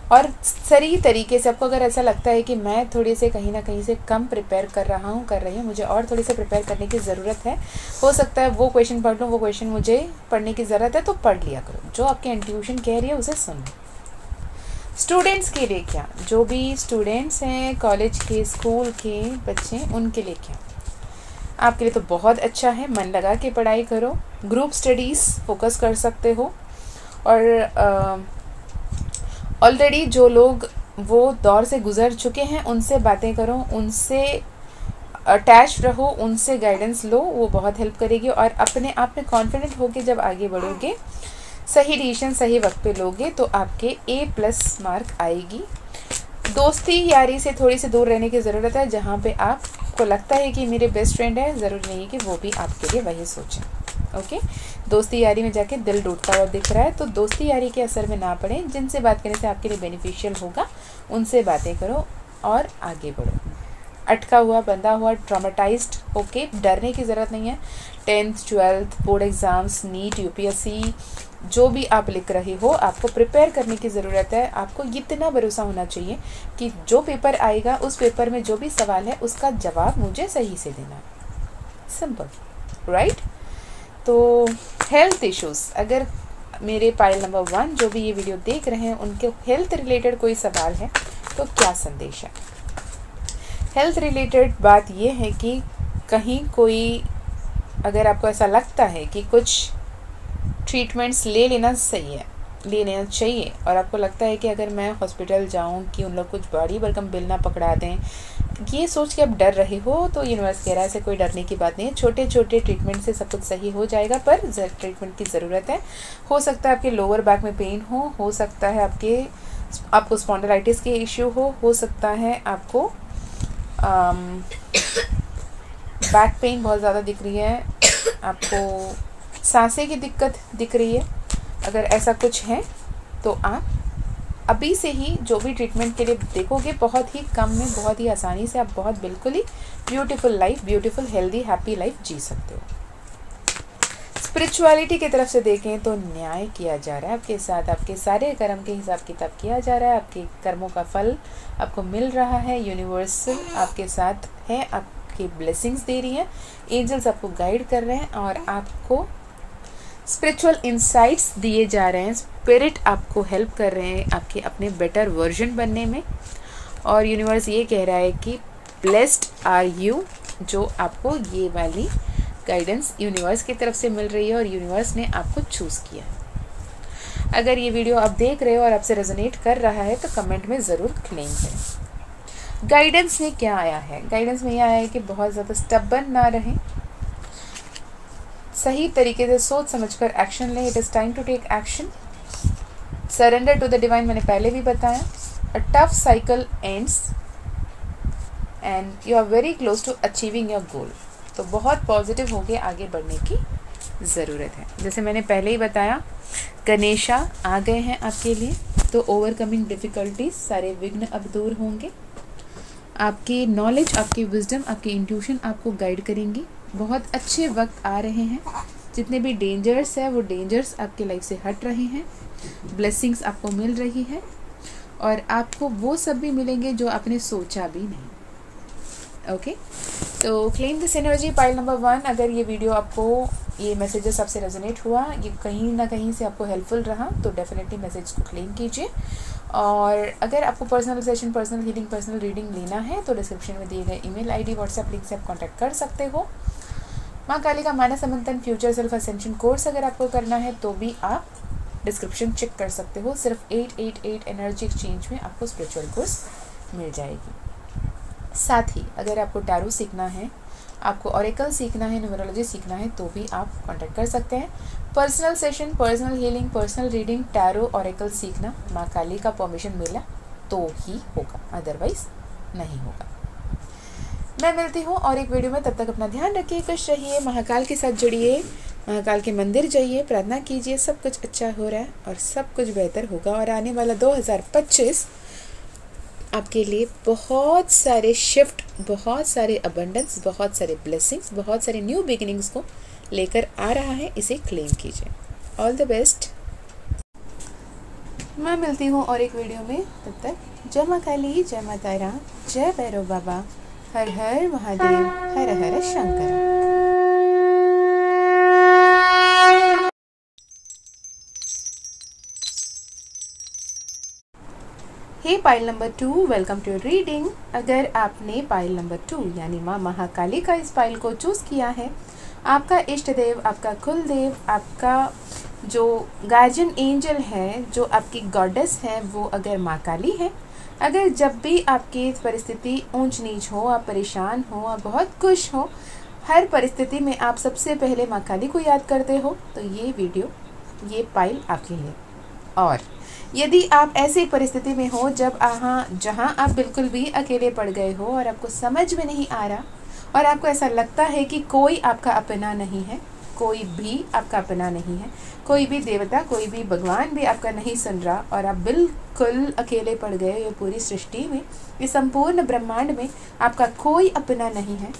और सही तरीके से आपको अगर ऐसा लगता है कि मैं थोड़े से कहीं ना कहीं से कम प्रिपेयर कर रही हूँ, मुझे और थोड़े से प्रिपेयर करने की ज़रूरत है, हो सकता है वो क्वेश्चन पढ़ लूँ, वो क्वेश्चन मुझे पढ़ने की ज़रूरत है, तो पढ़ लिया करो। जो आपके इंट्यूशन कह रही है उसे सुनो। स्टूडेंट्स के लिए क्या? जो भी स्टूडेंट्स हैं, कॉलेज के, स्कूल के बच्चे, उनके लिए क्या? आपके लिए तो बहुत अच्छा है, मन लगा के पढ़ाई करो, ग्रुप स्टडीज़ फोकस कर सकते हो और ऑलरेडी जो लोग वो दौर से गुज़र चुके हैं उनसे बातें करो, उनसे अटैच रहो, उनसे गाइडेंस लो, वो बहुत हेल्प करेगी। और अपने आप में कॉन्फिडेंट होकर जब आगे बढ़ोगे सही डिसीजन सही वक्त पे लोगे तो आपके A+ मार्क आएगी। दोस्ती यारी से थोड़ी सी दूर रहने की ज़रूरत है। जहाँ पे आपको लगता है कि मेरे बेस्ट फ्रेंड है, ज़रूरी नहीं है कि वो भी आपके लिए वही सोचें। ओके, दोस्ती यारी में जाके दिल टूटता हुआ दिख रहा है, तो दोस्ती यारी के असर में ना पड़े। जिनसे बात करने से आपके लिए बेनिफिशियल होगा उनसे बातें करो और आगे बढ़ो। अटका हुआ, बंधा हुआ, ट्रॉमेटाइज्ड ओके, डरने की ज़रूरत नहीं है। 10th 12th board exams, NEET, UPSC जो भी आप लिख रहे हो, आपको प्रिपेयर करने की ज़रूरत है। आपको इतना भरोसा होना चाहिए कि जो पेपर आएगा उस पेपर में जो भी सवाल है उसका जवाब मुझे सही से देना है। Simple, right? तो हेल्थ इश्यूज़, अगर मेरे पाइल नंबर 1 जो भी ये वीडियो देख रहे हैं उनके हेल्थ रिलेटेड कोई सवाल है तो क्या संदेश है? हेल्थ रिलेटेड बात ये है कि कहीं कोई, अगर आपको ऐसा लगता है कि कुछ ट्रीटमेंट्स ले लेना चाहिए और आपको लगता है कि अगर मैं हॉस्पिटल जाऊं कि उन लोग कुछ बड़ी भरकम बिल ना पकड़ा दें, ये सोच के आप डर रहे हो, तो यूनिवर्स कह रहा है ऐसे कोई डरने की बात नहीं है। छोटे छोटे ट्रीटमेंट से सब कुछ सही हो जाएगा, पर ट्रीटमेंट की ज़रूरत है। हो सकता है आपके लोअर बैक में पेन हो सकता है आपको स्पॉन्डिलाइटिस के इश्यू हो सकता है आपको बैक पेन बहुत ज़्यादा दिख रही है, आपको सांसें की दिक्कत दिख रही है। अगर ऐसा कुछ है तो आप अभी से ही जो भी ट्रीटमेंट के लिए देखोगे, बहुत ही कम में बहुत ही आसानी से आप बहुत बिल्कुल ही beautiful life, beautiful healthy happy life जी सकते हो। स्पिरिचुअलिटी की तरफ से देखें तो न्याय किया जा रहा है आपके साथ, आपके सारे कर्म के हिसाब किताब किया जा रहा है, आपके कर्मों का फल आपको मिल रहा है। यूनिवर्सल आपके साथ है, आपकी ब्लेसिंग्स दे रही हैं, एंजल्स आपको गाइड कर रहे हैं और आपको स्पिरिचुअल इंसाइट्स दिए जा रहे हैं। स्पिरिट आपको हेल्प कर रहे हैं आपके अपने बेटर वर्जन बनने में। और यूनिवर्स ये कह रहा है कि ब्लेस्ड आर यू, जो आपको ये वाली गाइडेंस यूनिवर्स की तरफ से मिल रही है और यूनिवर्स ने आपको चूज़ किया है। अगर ये वीडियो आप देख रहे हो और आपसे रेजोनेट कर रहा है तो कमेंट में ज़रूर क्लेम करें। गाइडेंस में क्या आया है? गाइडेंस में यह आया है कि बहुत ज़्यादा स्टबर्न ना रहें, सही तरीके से सोच समझकर एक्शन लें। It is time to take action, surrender to the divine, मैंने पहले भी बताया। A tough cycle ends and you are very close to achieving your goal. तो बहुत पॉजिटिव होकर आगे बढ़ने की ज़रूरत है। जैसे मैंने पहले ही बताया, गणेशा आ गए हैं आपके लिए, तो ओवरकमिंग डिफ़िकल्टीज, सारे विघ्न अब दूर होंगे। आपकी नॉलेज, आपकी विजडम, आपकी इंट्यूशन आपको गाइड करेंगी। बहुत अच्छे वक्त आ रहे हैं, जितने भी डेंजर्स है वो डेंजर्स आपके लाइफ से हट रहे हैं। ब्लेसिंग्स आपको मिल रही है और आपको वो सब भी मिलेंगे जो आपने सोचा भी नहीं। ओके, तो claim this energy pile number 1। अगर ये वीडियो आपको, ये मैसेजेस आपसे रेजोनेट हुआ, ये कहीं ना कहीं से आपको हेल्पफुल रहा, तो डेफिनेटली मैसेज को क्लेम कीजिए। और अगर आपको personal session, personal healing, personal reading लेना है तो डिस्क्रिप्शन में दिए गए ईमेल आईडी, व्हाट्सएप लिंक से आप कांटेक्ट कर सकते हो। माँ काली का मानस मंथन फ्यूचर सेल्फ असेंशन कोर्स अगर आपको करना है तो भी आप डिस्क्रिप्शन चेक कर सकते हो। सिर्फ 888 एनर्जी एक्सचेंज में आपको स्पिरिचुअल कोर्स मिल जाएगी। साथ ही अगर आपको टैरो सीखना है, आपको ऑरेकल सीखना है, न्यूमरोलॉजी सीखना है तो भी आप कांटेक्ट कर सकते हैं। Personal session, personal healing, personal reading, tarot, oracle सीखना माँ काली का परमिशन मिला तो ही होगा, अदरवाइज नहीं होगा। मैं मिलती हूँ और एक वीडियो में, तब तक अपना ध्यान रखिए, खुश रहिए, महाकाल के साथ जुड़िए, महाकाल के मंदिर जाइए, प्रार्थना कीजिए। सब कुछ अच्छा हो रहा है और सब कुछ बेहतर होगा। और आने वाला 2025 आपके लिए बहुत सारे शिफ्ट, बहुत सारे अबंडेंस, बहुत सारे ब्लेसिंग्स, बहुत सारे न्यू बिगिनिंग्स को लेकर आ रहा है। इसे क्लेम कीजिए। All the best. मैं मिलती हूँ और एक वीडियो में, तब तक जय माँ काली, जय माँ तारा, जय भैरव बाबा, हर हर महादेव, हर हर Shankar. Hey pile number 2, welcome to reading. अगर आपने पाइल नंबर 2 यानी माँ महाकाली का इस पाइल को चूज़ किया है, आपका इष्ट देव, आपका कुल देव, आपका जो गार्जियन एंजल है, जो आपकी गॉडेस है, वो अगर माँ काली है, अगर जब भी आपकी परिस्थिति ऊंच नीच हो, आप परेशान हो, आप बहुत खुश हो, हर परिस्थिति में आप सबसे पहले माँ काली को याद करते हो, तो ये वीडियो ये पाइल आपके लिए। और यदि आप ऐसी परिस्थिति में हो जब जहाँ आप बिल्कुल भी अकेले पड़ गए हो और आपको समझ में नहीं आ रहा और आपको ऐसा लगता है कि कोई आपका अपना नहीं है, कोई भी आपका अपना नहीं है, कोई भी देवता, कोई भी भगवान भी आपका नहीं सुन रहा और आप बिल्कुल अकेले पड़ गए, ये पूरी सृष्टि में, इस संपूर्ण ब्रह्मांड में आपका कोई अपना नहीं है,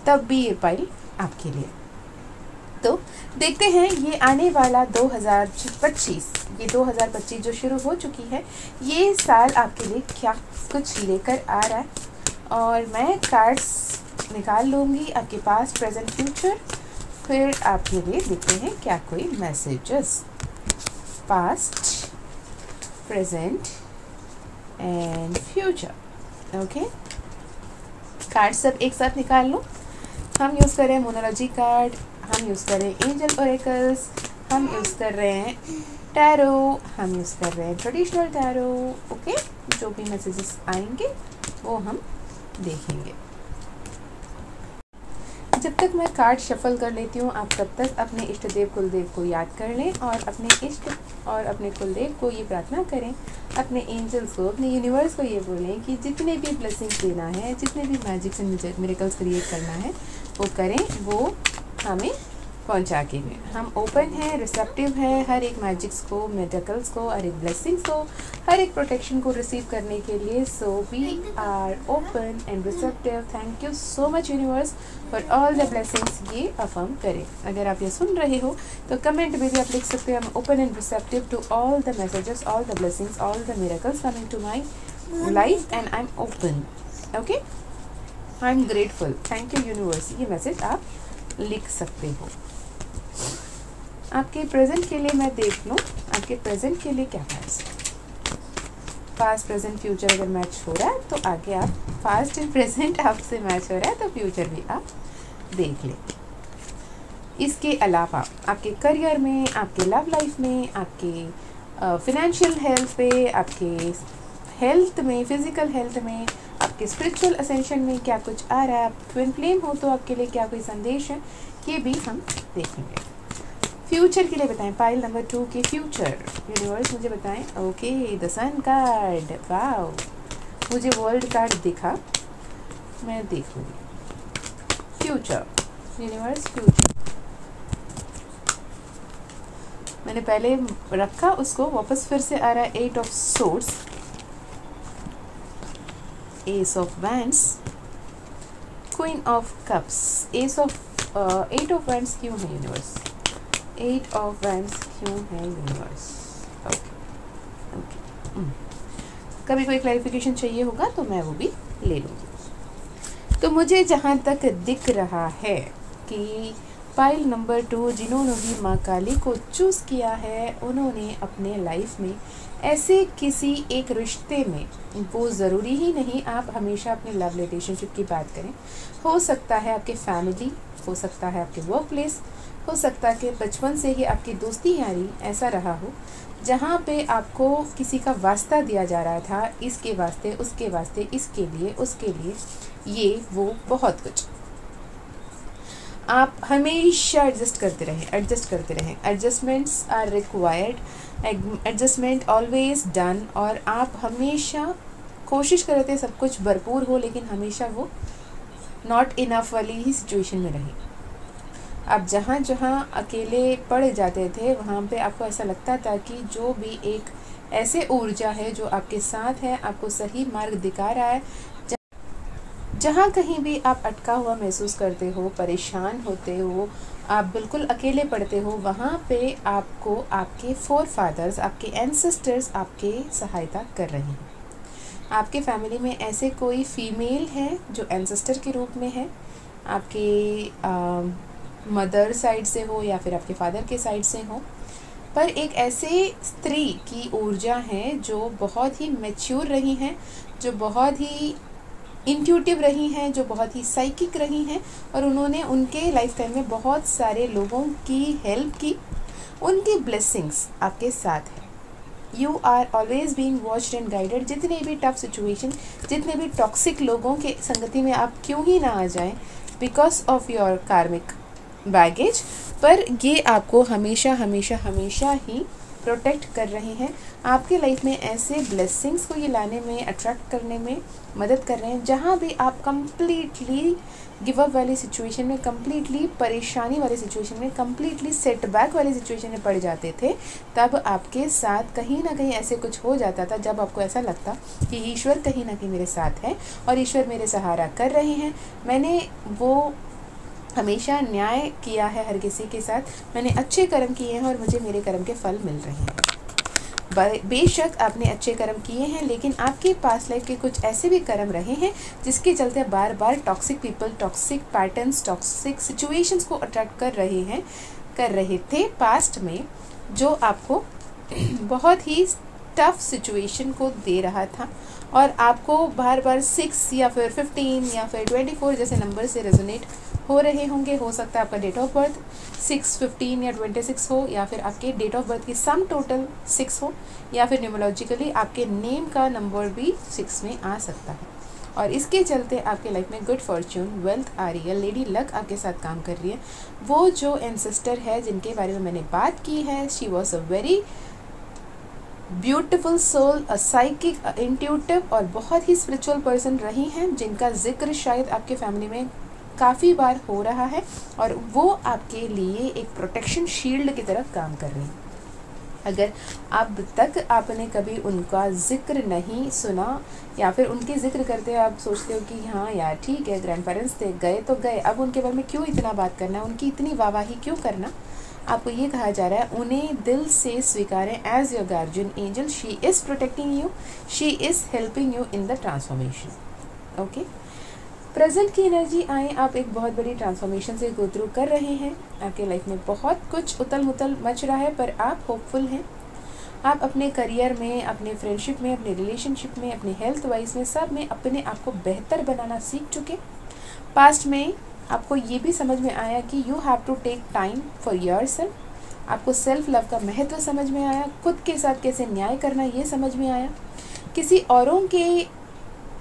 तब भी ये पाइल आपके लिए। तो देखते हैं ये आने वाला 2025, ये 2025 जो शुरू हो चुकी है, ये साल आपके लिए क्या कुछ लेकर आ रहा है। और मैं कार्ड्स निकाल लूँगी आपके पास प्रेजेंट फ्यूचर, फिर आपके लिए देखते हैं क्या कोई messages past present and future. Okay, card सब एक साथ निकाल लो। हम यूज़ कर रहे हैं मोनोलॉजी कार्ड, हम यूज़ कर रहे हैं एंजल ओरेकल्स, हम यूज़ कर रहे हैं टैरो, हम यूज़ कर रहे हैं ट्रेडिशनल टैरो। ओके, जो भी मैसेजेस आएंगे वो हम देखेंगे। जब तक मैं कार्ड शफल कर लेती हूँ, आप तब तक अपने इष्ट देव कुलदेव को याद कर लें और अपने इष्ट और अपने कुलदेव को ये प्रार्थना करें, अपने एंजल्स को, अपने यूनिवर्स को ये बोलें कि जितने भी ब्लेसिंग्स देना है, जितने भी मैजिक्स एंड मिरेकल्स क्रिएट करना है वो करें, वो हमें पहुंचा के में। हम ओपन हैं, रिसेप्टिव है हर एक मैजिक्स को, मेडिकल्स को, हर एक ब्लेसिंग्स को, हर एक प्रोटेक्शन को रिसीव करने के लिए। So we are open and receptive. Thank you so much universe for all the blessings. ये अफर्म करें। अगर आप ये सुन रहे हो तो कमेंट में भी आप लिख सकते हो, I am open and receptive to all the messages, all the blessings, all the miracles coming to my life and I am open. Okay, I am grateful, thank you universe. ये message आप लिख सकते हो। आपके present के लिए मैं देख लूँ, आपके प्रेजेंट के लिए क्या है। पास्ट प्रेजेंट फ्यूचर अगर मैच हो रहा है तो आगे आप पास्ट एंड प्रेजेंट आपसे मैच हो रहा है तो फ्यूचर भी आप देख लें। इसके अलावा आपके करियर में, आपके लव लाइफ में, आपके फिनेंशियल हेल्थ पे, आपके हेल्थ में, फिजिकल हेल्थ में, आपके स्पिरिचुअल असेंशन में क्या कुछ आ रहा है। आप ट्विन फ्लेम हो तो आपके लिए क्या कोई संदेश है, ये भी हम देखेंगे। फ्यूचर के लिए बताएं, पाइल नंबर 2 के फ्यूचर यूनिवर्स मुझे बताएं। Okay, the sun card, wow, मुझे वर्ल्ड कार्ड दिखा, मैं देखूंगी। फ्यूचर यूनिवर्स, फ्यूचर मैंने पहले रखा, उसको वापस फिर से आ रहा है। 8 of swords, S of wands, queen of cups, S of 8 of wands क्यों है यूनिवर्स? 8 ऑफ वैंड्स क्यों है यूनिवर्स? ओके ओके, कभी कोई क्लैरिफिकेशन चाहिए होगा तो मैं वो भी ले लूँगी। तो मुझे जहाँ तक दिख रहा है कि पाइल नंबर 2 जिन्होंने भी माँ काली को चूज़ किया है, उन्होंने अपने लाइफ में ऐसे किसी एक रिश्ते में, वो ज़रूरी ही नहीं आप हमेशा अपने लव रिलेशनशिप की बात करें, हो सकता है आपके फैमिली, हो सकता है आपके वर्क प्लेस, हो सकता है कि बचपन से ही आपकी दोस्ती यारी ऐसा रहा हो जहाँ पे आपको किसी का वास्ता दिया जा रहा था, इसके वास्ते, उसके वास्ते, इसके लिए, उसके लिए, ये वो बहुत कुछ। आप हमेशा एडजस्ट करते रहें। Adjustments are required, adjustment always done. और आप हमेशा कोशिश कर रहे थे सब कुछ भरपूर हो, लेकिन हमेशा वो नॉट इनफ वाली ही सिचुएशन में रही। आप जहाँ जहाँ अकेले पड़ जाते थे, वहाँ पे आपको ऐसा लगता था कि जो भी एक ऐसे ऊर्जा है जो आपके साथ है, आपको सही मार्ग दिखा रहा है, जहाँ कहीं भी आप अटका हुआ महसूस करते हो, परेशान होते हो, आप बिल्कुल अकेले पड़ते हो, वहाँ पे आपको आपके फोर फादर्स, आपके एंसेस्टर्स आपके सहायता कर रहे हैं। आपके फैमिली में ऐसे कोई फीमेल है जो एंसेस्टर के रूप में है, आपके मदर साइड से हो या फिर आपके फादर के साइड से हो, पर एक ऐसे स्त्री की ऊर्जा है जो बहुत ही मैच्योर रही हैं, जो बहुत ही इंट्यूटिव रही हैं, जो बहुत ही साइकिक रही हैं, और उन्होंने उनके लाइफ टाइम में बहुत सारे लोगों की हेल्प की। उनकी ब्लेसिंग्स आपके साथ है। You are always being watched and guided. जितने भी टफ सिचुएशन, जितने भी टॉक्सिक लोगों के संगति में आप क्यों ही ना आ जाएं, बिकॉज ऑफ योर कार्मिक बैगेज, पर ये आपको हमेशा हमेशा हमेशा ही प्रोटेक्ट कर रहे हैं। आपके लाइफ में ऐसे ब्लेसिंग्स को ये लाने में, अट्रैक्ट करने में मदद कर रहे हैं जहाँ भी आप कंप्लीटली गिव अप वाली सिचुएशन में, कंप्लीटली परेशानी वाली सिचुएशन में, कंप्लीटली सेटबैक वाली सिचुएशन में पड़ जाते थे, तब आपके साथ कहीं ना कहीं ऐसे कुछ हो जाता था जब आपको ऐसा लगता कि ईश्वर कहीं ना कहीं मेरे साथ है और ईश्वर मेरे सहारा कर रहे हैं। मैंने वो हमेशा न्याय किया है हर किसी के साथ, मैंने अच्छे कर्म किए हैं और मुझे मेरे कर्म के फल मिल रहे हैं। बेशक आपने अच्छे कर्म किए हैं, लेकिन आपके पास लाइफ के कुछ ऐसे भी कर्म रहे हैं जिसके चलते बार बार toxic people, toxic patterns, toxic situations को अट्रैक्ट कर रहे थे पास्ट में, जो आपको बहुत ही टफ सिचुएशन को दे रहा था और आपको बार बार 6 या फिर 15 या फिर 24 जैसे नंबर से रेजोनेट हो रहे होंगे। हो सकता है आपका डेट ऑफ बर्थ 6, 15 या 26 हो, या फिर आपके डेट ऑफ बर्थ की सम टोटल 6 हो, या फिर न्यूमोलॉजिकली आपके नेम का नंबर भी 6 में आ सकता है। और इसके चलते आपके लाइफ में गुड फॉर्च्यून, वेल्थ आ रही है, लेडी लक आपके साथ काम कर रही है। वो जो एंसेस्टर है जिनके बारे में मैंने बात की है, she was a very beautiful soul, a psychic, intuitive और बहुत ही स्पिरिचुअल पर्सन रही हैं, जिनका जिक्र शायद आपके फैमिली में काफ़ी बार हो रहा है और वो आपके लिए एक प्रोटेक्शन शील्ड की तरह काम कर रही हैं। अगर अब तक आपने कभी उनका जिक्र नहीं सुना या फिर उनके जिक्र करते आप सोचते हो कि हाँ यार ठीक है, ग्रैंड पेरेंट्स थे, गए तो गए, अब उनके बारे में क्यों इतना बात करना, उनकी इतनी वाहवाही क्यों करना, आपको ये कहा जा रहा है उन्हें दिल से स्वीकारें as your guardian angel. She is protecting you, she is helping you in the transformation. Okay, present की एनर्जी आए, आप एक बहुत बड़ी ट्रांसफॉर्मेशन से गो थ्रू कर रहे हैं। आपके लाइफ में बहुत कुछ उथल मुथल मच रहा है, पर आप होपफुल हैं। आप अपने करियर में, अपने फ्रेंडशिप में, अपने रिलेशनशिप में, अपने हेल्थ वाइज में, सब में अपने आप को बेहतर बनाना सीख चुके। पास्ट में आपको ये भी समझ में आया कि you have to take time for yourself. आपको सेल्फ लव का महत्व समझ में आया, खुद के साथ कैसे न्याय करना ये समझ में आया। किसी औरों के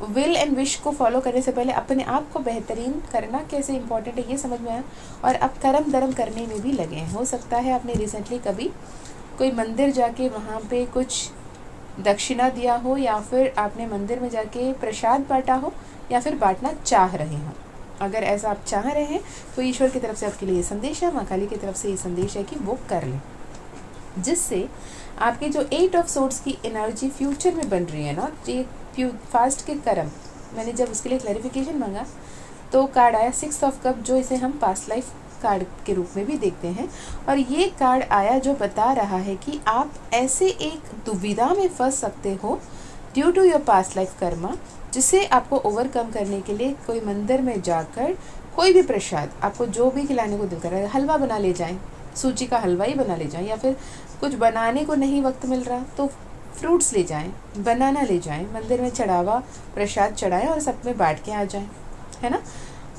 विल एंड विश को फॉलो करने से पहले अपने आप को बेहतरीन करना कैसे इंपॉर्टेंट है ये समझ में आया, और अब कर्म धर्म करने में भी लगे हैं। हो सकता है आपने रिसेंटली कभी कोई मंदिर जाके वहाँ पे कुछ दक्षिणा दिया हो, या फिर आपने मंदिर में जाके प्रसाद बांटा हो, या फिर बांटना चाह रहे हो। अगर ऐसा आप चाह रहे हैं तो ईश्वर की तरफ से आपके लिए ये संदेश है, माँ काली की तरफ से ये संदेश है कि वो कर लें, जिससे आपके जो 8 ऑफ सोर्ड्स की एनर्जी फ्यूचर में बन रही है ना, ये फास्ट के कर्म, मैंने जब उसके लिए क्लैरिफिकेशन मांगा तो कार्ड आया 6 ऑफ कप, जो इसे हम पास्ट लाइफ कार्ड के रूप में भी देखते हैं। और ये कार्ड आया जो बता रहा है कि आप ऐसे एक दुविधा में फंस सकते हो due to your past life karma, जिसे आपको ओवरकम करने के लिए कोई मंदिर में जाकर कोई भी प्रसाद, आपको जो भी खिलाने को दिल कर रहा है, हलवा बना ले जाएं, सूजी का हलवा ही बना ले जाएं, या फिर कुछ बनाने को नहीं वक्त मिल रहा तो फ्रूट्स ले जाएं, बनाना ले जाएं, मंदिर में चढ़ावा प्रसाद चढ़ाएं और सब में बांट के आ जाएं, है ना।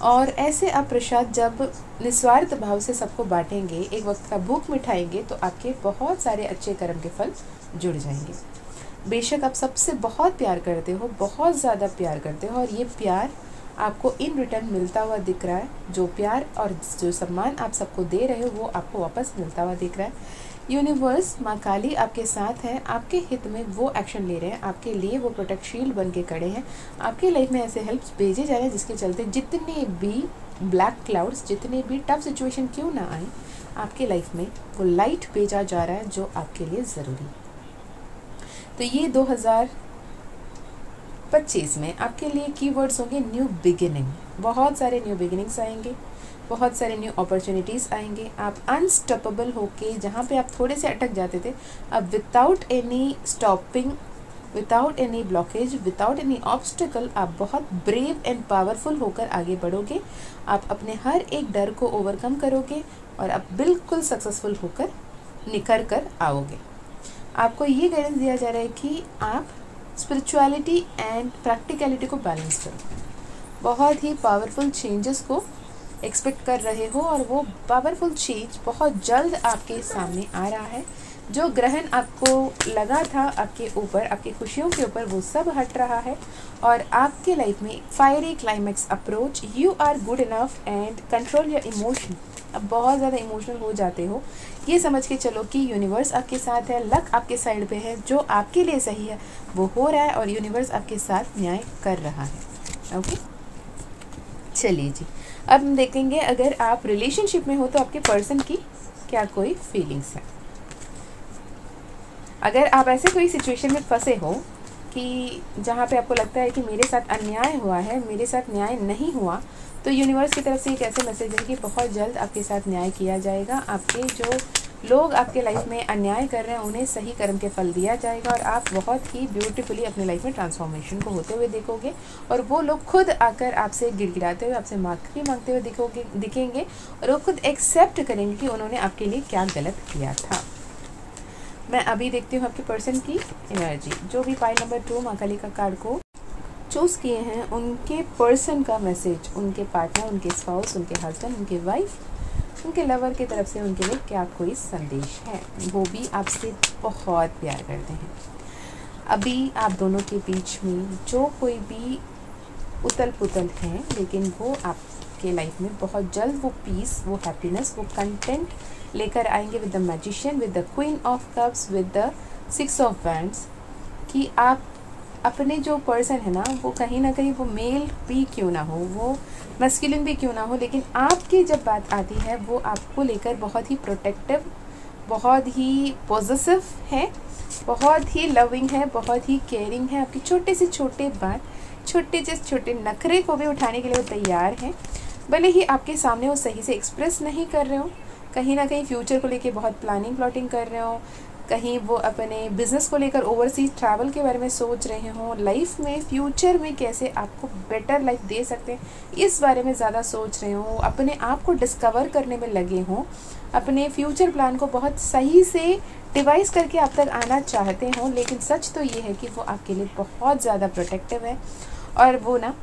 और ऐसे आप प्रसाद जब निस्वार्थ भाव से सबको बांटेंगे, एक वक्त का भूख मिटाएंगे, तो आपके बहुत सारे अच्छे कर्म के फल जुड़ जाएंगे। बेशक आप सबसे बहुत प्यार करते हो, बहुत ज़्यादा प्यार करते हो, और ये प्यार आपको इन रिटर्न मिलता हुआ दिख रहा है। जो प्यार और जो सम्मान आप सबको दे रहे हो वो आपको वापस मिलता हुआ दिख रहा है। यूनिवर्स, माँ काली आपके साथ है, आपके हित में वो एक्शन ले रहे हैं, आपके लिए वो प्रोटेक्ट शील्ड बन के खड़े हैं। आपके लाइफ में ऐसे हेल्प्स भेजे जा रहे हैं जिसके चलते जितने भी ब्लैक क्लाउड्स, जितने भी टफ सिचुएशन क्यों ना आए, आपके लाइफ में वो लाइट भेजा जा रहा है जो आपके लिए ज़रूरी है। तो ये 2025 में आपके लिए कीवर्ड्स होंगे न्यू बिगिनिंग। बहुत सारे न्यू बिगिनिंग्स आएंगे, बहुत सारे न्यू अपॉर्चुनिटीज़ आएंगे। आप अनस्टॉपेबल होके जहाँ पे आप थोड़े से अटक जाते थे, अब without any stopping, without any blockage, without any obstacle आप बहुत ब्रेव एंड पावरफुल होकर आगे बढ़ोगे। आप अपने हर एक डर को ओवरकम करोगे और आप बिल्कुल सक्सेसफुल होकर निखर कर आओगे। आपको ये गाइडेंस दिया जा रहा है कि आप स्पिरिचुअलिटी एंड प्रैक्टिकलिटी को बैलेंस करो। बहुत ही पावरफुल चेंजेस को एक्सपेक्ट कर रहे हो, और वो पावरफुल चेंज बहुत जल्द आपके सामने आ रहा है। जो ग्रहण आपको लगा था आपके ऊपर, आपकी खुशियों के ऊपर, वो सब हट रहा है, और आपके लाइफ में fiery climax approach. You are good enough and control your emotion. अब बहुत ज़्यादा इमोशनल हो जाते हो, ये समझ के चलो कि यूनिवर्स आपके साथ है, लक आपके साइड पे है, जो आपके लिए सही है वो हो रहा है और यूनिवर्स आपके साथ न्याय कर रहा है। ओके, चलिए जी, अब हम देखेंगे अगर आप रिलेशनशिप में हो तो आपके पर्सन की क्या कोई फीलिंग्स है। अगर आप ऐसे कोई सिचुएशन में फंसे हो कि जहाँ पे आपको लगता है कि मेरे साथ अन्याय हुआ है, मेरे साथ न्याय नहीं हुआ, तो यूनिवर्स की तरफ से एक ऐसे मैसेज है कि बहुत जल्द आपके साथ न्याय किया जाएगा। आपके जो लोग आपके लाइफ में अन्याय कर रहे हैं उन्हें सही कर्म के फल दिया जाएगा और आप बहुत ही ब्यूटीफुली अपने लाइफ में ट्रांसफॉर्मेशन को होते हुए देखोगे और वो लोग खुद आकर आपसे गिड़गिड़ाते हुए, आपसे माफ़ी मांगते हुए दिखेंगे और वो खुद एक्सेप्ट करेंगे कि उन्होंने आपके लिए क्या गलत किया था। मैं अभी देखती हूँ आपके पर्सन की एनर्जी। जो भी पाइल नंबर 2 माँ काली का कार्ड को चूज़ किए हैं, उनके पर्सन का मैसेज, उनके पार्टनर, उनके स्पाउस, उनके हस्बैंड, उनके वाइफ, उनके लवर की तरफ से उनके लिए क्या कोई संदेश है। वो भी आपसे बहुत प्यार करते हैं। अभी आप दोनों के बीच में जो कोई भी उतल पुतल है, लेकिन वो आपके लाइफ में बहुत जल्द वो पीस, वो हैप्पीनेस, वो कंटेंट लेकर आएंगे with the magician, with the queen of cups, with the 6 of wands. कि आप अपने जो पर्सन है ना, वो कहीं ना कहीं वो मेल भी क्यों ना हो, वो मैस्कुलिन भी क्यों ना हो, लेकिन आपकी जब बात आती है वो आपको लेकर बहुत ही प्रोटेक्टिव, बहुत ही पॉजिटिव है, बहुत ही लविंग है, बहुत ही केयरिंग है। आपकी छोटे से छोटे बात, छोटे से छोटे नखरे को भी उठाने के लिए वो तैयार हैं। भले ही आपके सामने वो सही से एक्सप्रेस नहीं कर रहे हो, कहीं ना कहीं फ्यूचर को लेके बहुत प्लानिंग कर रहे हो, कहीं वो अपने बिज़नेस को लेकर ओवरसीज ट्रैवल के बारे में सोच रहे हो, लाइफ में फ्यूचर में कैसे आपको बेटर लाइफ दे सकते हैं इस बारे में ज़्यादा सोच रहे हो, अपने आप को डिस्कवर करने में लगे हों, अपने फ्यूचर प्लान को बहुत सही से डिवाइस करके आप तक आना चाहते हो। लेकिन सच तो ये है कि वो आपके लिए बहुत ज़्यादा प्रोटेक्टिव है और वो ना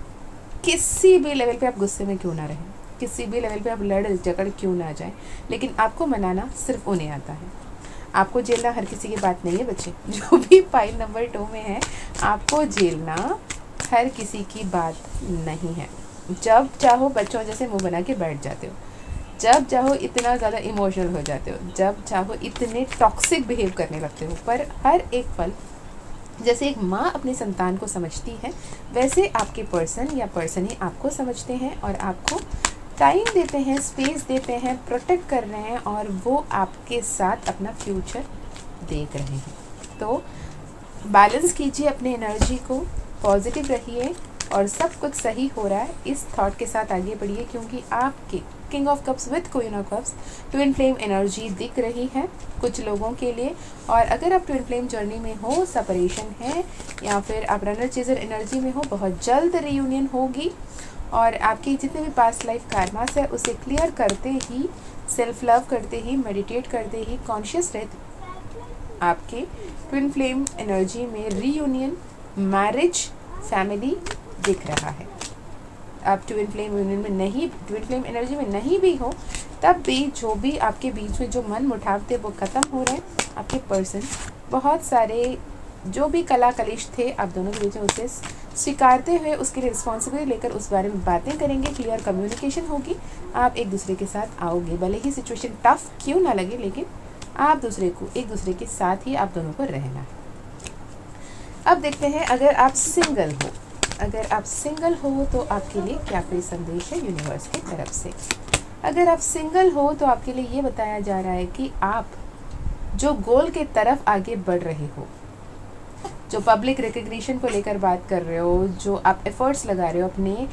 किसी भी लेवल पे आप गुस्से में क्यों ना रहें, किसी भी लेवल पे आप लड़ झगड़ क्यों ना जाएं, लेकिन आपको मनाना सिर्फ उन्हें आता है। आपको झेलना हर किसी की बात नहीं है बच्चे। जो भी पाइल नंबर 2 में है, आपको झेलना हर किसी की बात नहीं है। जब चाहो बच्चों जैसे मुंह बना के बैठ जाते हो, जब चाहो इतना ज़्यादा इमोशनल हो जाते हो, जब चाहो इतने टॉक्सिक बिहेव करने लगते हो, पर हर एक पल जैसे एक माँ अपने संतान को समझती है, वैसे आपके पर्सन या पर्सन ही आपको समझते हैं और आपको टाइम देते हैं, स्पेस देते हैं, प्रोटेक्ट कर रहे हैं और वो आपके साथ अपना फ्यूचर देख रहे हैं। तो बैलेंस कीजिए अपने एनर्जी को, पॉजिटिव रहिए और सब कुछ सही हो रहा है इस थॉट के साथ आगे बढ़िए, क्योंकि आपके king of cups with queen of cups twin flame energy दिख रही है कुछ लोगों के लिए। और अगर आप ट्विन फ्लेम जर्नी में हो, सेपरेशन है या फिर आप रनर चेजर एनर्जी में हो, बहुत जल्द रियूनियन होगी और आपकी जितने भी पास्ट लाइफ कार्मास है उसे क्लियर करते ही, सेल्फ लव करते ही, मेडिटेट करते ही, कॉन्शियस रहते आपके ट्विन फ्लेम एनर्जी में रीयूनियन, मैरिज, फैमिली दिख रहा है। आप ट्विन फ्लेम यूनियन में नहीं, ट्विन फ्लेम एनर्जी में नहीं भी हो, तब भी जो भी आपके बीच में जो मन मुटाव थे वो ख़त्म हो रहे हैं। आपके पर्सन बहुत सारे जो भी कला कलिश थे आप दोनों के बीच में उसे स्वीकारते हुए उसके लिए रिस्पॉन्सिबिलिटी लेकर उस बारे में बातें करेंगे, क्लियर कम्युनिकेशन होगी, आप एक दूसरे के साथ आओगे। भले ही सिचुएशन टफ क्यों ना लगे, लेकिन आप एक दूसरे के साथ ही आप दोनों को रहना है। अब देखते हैं अगर आप सिंगल हो, अगर आप सिंगल हो तो आपके लिए क्या कोई संदेश है यूनिवर्स की तरफ से। अगर आप सिंगल हो तो आपके लिए ये बताया जा रहा है कि आप जो गोल के तरफ आगे बढ़ रहे हो, जो पब्लिक रिकग्निशन को लेकर बात कर रहे हो, जो आप एफर्ट्स लगा रहे हो अपने,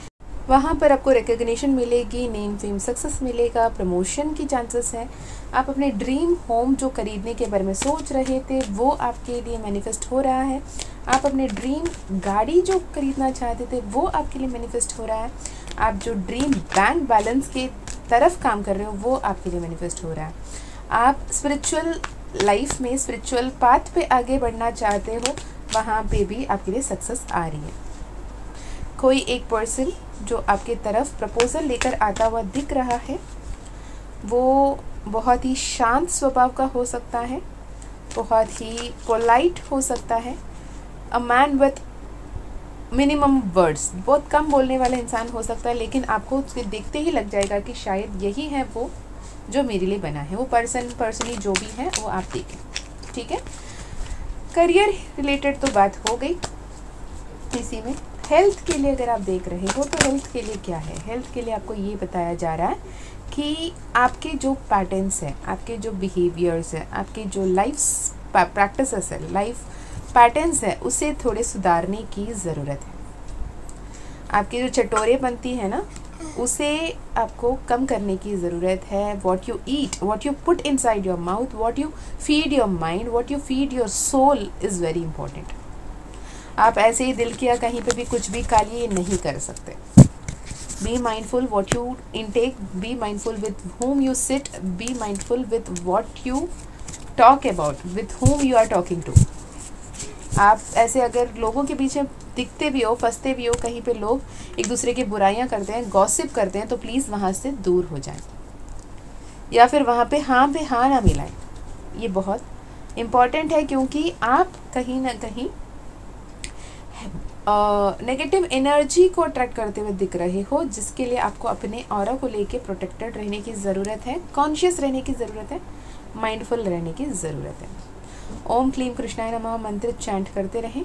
वहाँ पर आपको रिकग्निशन मिलेगी, नेम फेम सक्सेस मिलेगा, प्रमोशन की चांसेस हैं। आप अपने ड्रीम होम जो खरीदने के बारे में सोच रहे थे वो आपके लिए मैनिफेस्ट हो रहा है। आप अपने ड्रीम गाड़ी जो खरीदना चाहते थे वो आपके लिए मैनिफेस्ट हो रहा है। आप जो ड्रीम बैंक बैलेंस के तरफ काम कर रहे हो वो आपके लिए मैनिफेस्ट हो रहा है। आप स्पिरिचुअल लाइफ में, स्पिरिचुअल पाथ पे आगे बढ़ना चाहते हो, वहाँ पे भी आपके लिए सक्सेस आ रही है। कोई एक पर्सन जो आपके तरफ प्रपोजल लेकर आता हुआ दिख रहा है, वो बहुत ही शांत स्वभाव का हो सकता है, बहुत ही पोलाइट हो सकता है, a man with minimum words, बहुत कम बोलने वाला इंसान हो सकता है, लेकिन आपको उसके देखते ही लग जाएगा कि शायद यही है वो जो मेरे लिए बना है, वो पर्सनली जो भी है वो आप देखें, ठीक है। करियर रिलेटेड तो बात हो गई। इसी में हेल्थ के लिए अगर आप देख रहे हो तो हेल्थ के लिए क्या है, हेल्थ के लिए आपको ये बताया जा रहा है कि आपके जो पैटर्न्स हैं, आपके जो बिहेवियर्स हैं, आपके जो लाइफ प्रैक्टिसेस है, लाइफ पैटर्न्स है, उसे थोड़े सुधारने की ज़रूरत है। आपकी जो चटोरेपंती है ना, उसे आपको कम करने की ज़रूरत है। What you eat, what you put inside your mouth, what you feed your mind, what you feed your soul is very important. आप ऐसे ही दिल किया कहीं पे भी कुछ भी खा लिए नहीं कर सकते। Be mindful what you intake, be mindful with whom you sit, be mindful with what you talk about, with whom you are talking to। आप ऐसे अगर लोगों के पीछे दिखते भी हो, फंसते भी हो, कहीं पे लोग एक दूसरे की बुराइयां करते हैं, गॉसिप करते हैं, तो प्लीज़ वहाँ से दूर हो जाएं, या फिर वहाँ पे हाँ ना मिलाएं। ये बहुत इम्पॉर्टेंट है, क्योंकि आप कहीं ना कहीं नेगेटिव एनर्जी को अट्रैक्ट करते हुए दिख रहे हो, जिसके लिए आपको अपने ऑरा को लेके प्रोटेक्टेड रहने की ज़रूरत है, कॉन्शियस रहने की ज़रूरत है, माइंडफुल रहने की ज़रूरत है। ओम क्लीम कृष्णाय नमः मंत्र चैंट करते रहें।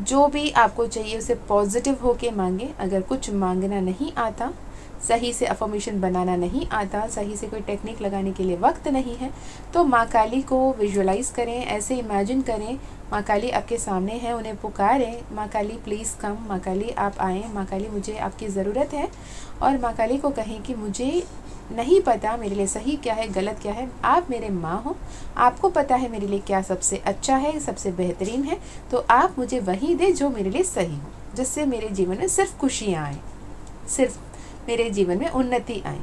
जो भी आपको चाहिए उसे पॉजिटिव होके मांगे। अगर कुछ मांगना नहीं आता, सही से अफर्मेशन बनाना नहीं आता, सही से कोई टेक्निक लगाने के लिए वक्त नहीं है, तो माँ काली को विजुअलाइज करें, ऐसे इमेजिन करें माँ काली आपके सामने है, उन्हें पुकारें, माँ काली प्लीज़ कम, माँ काली आप आएँ, माँ काली मुझे आपकी ज़रूरत है। और माँ काली को कहें कि मुझे नहीं पता मेरे लिए सही क्या है, गलत क्या है, आप मेरे माँ हो, आपको पता है मेरे लिए क्या सबसे अच्छा है, सबसे बेहतरीन है, तो आप मुझे वही दे जो मेरे लिए सही हो, जिससे मेरे जीवन में सिर्फ खुशियाँ आएँ, सिर्फ मेरे जीवन में उन्नति आए।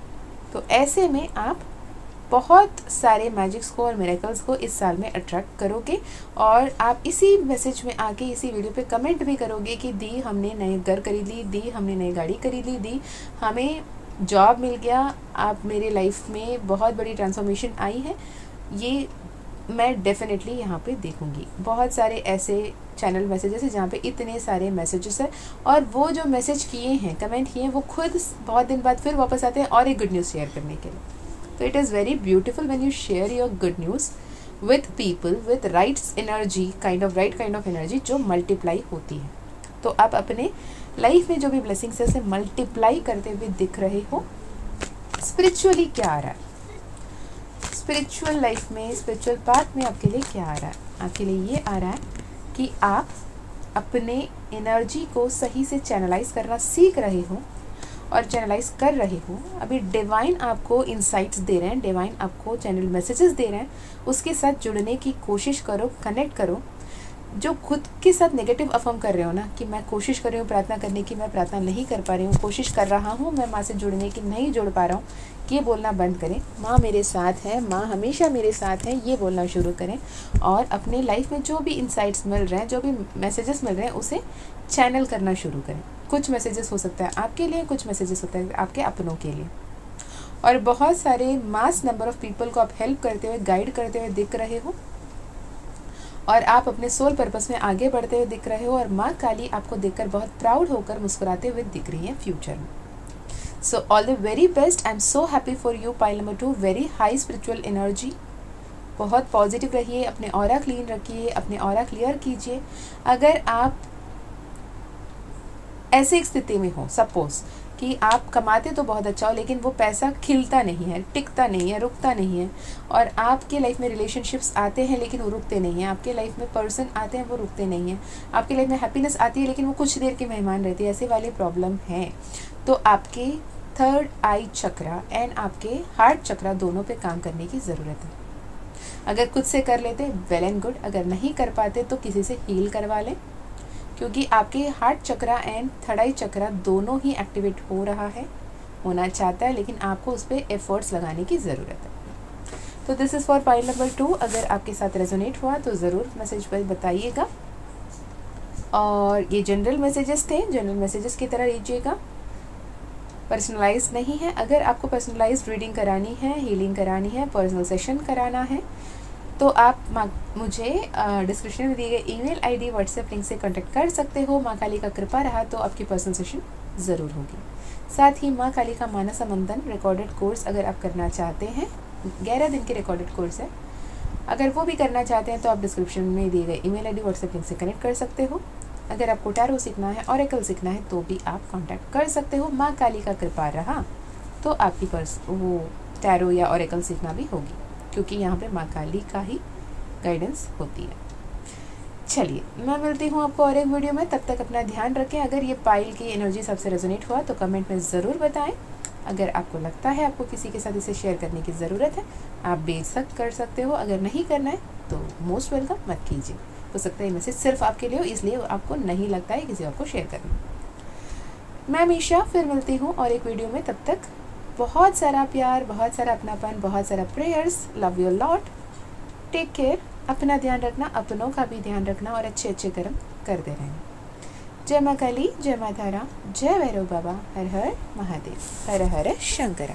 तो ऐसे में आप बहुत सारे मैजिक्स को और मिरेकल्स को इस साल में अट्रैक्ट करोगे। और आप इसी मैसेज में आके इसी वीडियो पे कमेंट भी करोगे कि दी हमने नए घर खरीद ली, दी हमने नई गाड़ी खरीद ली, दी हमें जॉब मिल गया, आप मेरे लाइफ में बहुत बड़ी ट्रांसफॉर्मेशन आई है। ये मैं डेफिनेटली यहाँ पे देखूँगी। बहुत सारे ऐसे चैनल मैसेजेस है जहाँ पे इतने सारे मैसेजेस है, और वो जो मैसेज किए हैं, कमेंट किए हैं, वो खुद बहुत दिन बाद फिर वापस आते हैं और एक गुड न्यूज़ शेयर करने के लिए। तो it is very beautiful when you share your good news with people with rights energy, kind of energy जो मल्टीप्लाई होती है। तो आप अपने लाइफ में जो भी ब्लेसिंग्स है उसे मल्टीप्लाई करते हुए दिख रहे हो। स्पिरिचुअली क्या आ रहा है, स्पिरिचुअल लाइफ में, स्पिरिचुअल पाथ में आपके लिए क्या आ रहा है? आपके लिए ये आ रहा है कि आप अपने एनर्जी को सही से चैनलाइज करना सीख रहे हो और चैनलाइज कर रहे हो। अभी डिवाइन आपको इंसाइट्स दे रहे हैं, डिवाइन आपको चैनल मैसेजेस दे रहे हैं, उसके साथ जुड़ने की कोशिश करो, कनेक्ट करो। जो खुद के साथ नेगेटिव अफर्म कर रहे हो ना कि मैं कोशिश कर रही हूँ प्रार्थना करने की, मैं प्रार्थना नहीं कर पा रही हूँ, कोशिश कर रहा हूँ मैं माँ से जुड़ने की, नहीं जुड़ पा रहा हूँ, ये बोलना बंद करें। माँ मेरे साथ है, माँ हमेशा मेरे साथ है, ये बोलना शुरू करें। और अपने लाइफ में जो भी इंसाइट्स मिल रहे हैं, जो भी मैसेजेस मिल रहे हैं, उसे चैनल करना शुरू करें। कुछ मैसेजेस हो सकता है आपके लिए, कुछ मैसेजेस होता है आपके अपनों के लिए। और बहुत सारे मास नंबर ऑफ पीपल को आप हेल्प करते हुए, गाइड करते हुए दिख रहे हो, और आप अपने सोल पर्पस में आगे बढ़ते हुए दिख रहे हो। और माँ काली आपको देखकर बहुत प्राउड होकर मुस्कुराते हुए दिख रही है फ्यूचर में। So all the very best. I am so happy for you pile number 2। Very high spiritual energy, बहुत पॉजिटिव रहिए, अपने ऑरा क्लीन रखिए, अपने ऑरा क्लियर कीजिए। अगर आप ऐसी स्थिति में हो, सपोज कि आप कमाते तो बहुत अच्छा हो, लेकिन वो पैसा खिलता नहीं है, टिकता नहीं है, रुकता नहीं है, और आपके लाइफ में रिलेशनशिप्स आते हैं लेकिन वो रुकते नहीं हैं, आपके लाइफ में पर्सन आते हैं वो रुकते नहीं हैं, आपके लाइफ में हैप्पीनेस आती है लेकिन वो कुछ देर के मेहमान रहती है, ऐसे वाली प्रॉब्लम है, तो आपके थर्ड आई चक्रा एंड आपके हार्ट चक्रा दोनों पे काम करने की ज़रूरत है। अगर खुद से कर लेते वेल एंड गुड, अगर नहीं कर पाते तो किसी से हील करवा लें, क्योंकि आपके हार्ट चक्रा एंड थर्ड आई चक्रा दोनों ही एक्टिवेट हो रहा है, होना चाहता है, लेकिन आपको उस पर एफर्ट्स लगाने की ज़रूरत है। तो this is for pile number 2। अगर आपके साथ रेजोनेट हुआ तो ज़रूर मैसेज पर बताइएगा। और ये जनरल मैसेजेस थे, जनरल मैसेजेस की तरह लीजिएगा, पर्सनलाइज नहीं है। अगर आपको पर्सनलाइज रीडिंग करानी है, हीलिंग करानी है, पर्सनल सेशन कराना है, तो आप मुझे डिस्क्रिप्शन में दिए गए ईमेल आईडी, व्हाट्सएप लिंक से कांटेक्ट कर सकते हो। माँ काली का कृपा रहा तो आपकी पर्सनल सेशन ज़रूर होगी। साथ ही माँ काली का मानसा मंथन रिकॉर्डेड कोर्स अगर आप करना चाहते हैं, 11 दिन के रिकॉर्डेड कोर्स है, अगर वो भी करना चाहते हैं तो आप डिस्क्रिप्शन में दिए गए ईमेल आईडी व्हाट्सएप लिंक से कनेक्ट कर सकते हो। अगर आपको टैरो सीखना है, ऑरेकल सीखना है तो भी आप कांटेक्ट कर सकते हो। माँ काली का कृपा रहा तो आपकी वो टैरो या ऑरेकल सीखना भी होगी, क्योंकि यहाँ पे माँ काली का ही गाइडेंस होती है। चलिए, मैं मिलती हूँ आपको और एक वीडियो में। तब तक अपना ध्यान रखें। अगर ये पाइल की एनर्जी सबसे रेजोनेट हुआ तो कमेंट में ज़रूर बताएं। अगर आपको लगता है आपको किसी के साथ इसे शेयर करने की ज़रूरत है, आप बेशक कर सकते हो। अगर नहीं करना है तो मोस्ट वेलकम, मत कीजिए। हो सकता है मैसेज सिर्फ आपके लिए हो, इसलिए आपको नहीं लगता है किसी और को शेयर करना। मैं मीशा फिर मिलती हूँ और एक वीडियो में। तब तक बहुत सारा प्यार, बहुत सारा अपनापन, बहुत सारा prayers. Love you lot. Take care. अपना ध्यान रखना, अपनों का भी ध्यान रखना और अच्छे अच्छे कर्म करते रहना। जय माँ काली, जय माँ तारा, जय भैरव बाबा। हर हर महादेव, हर हर Shankara.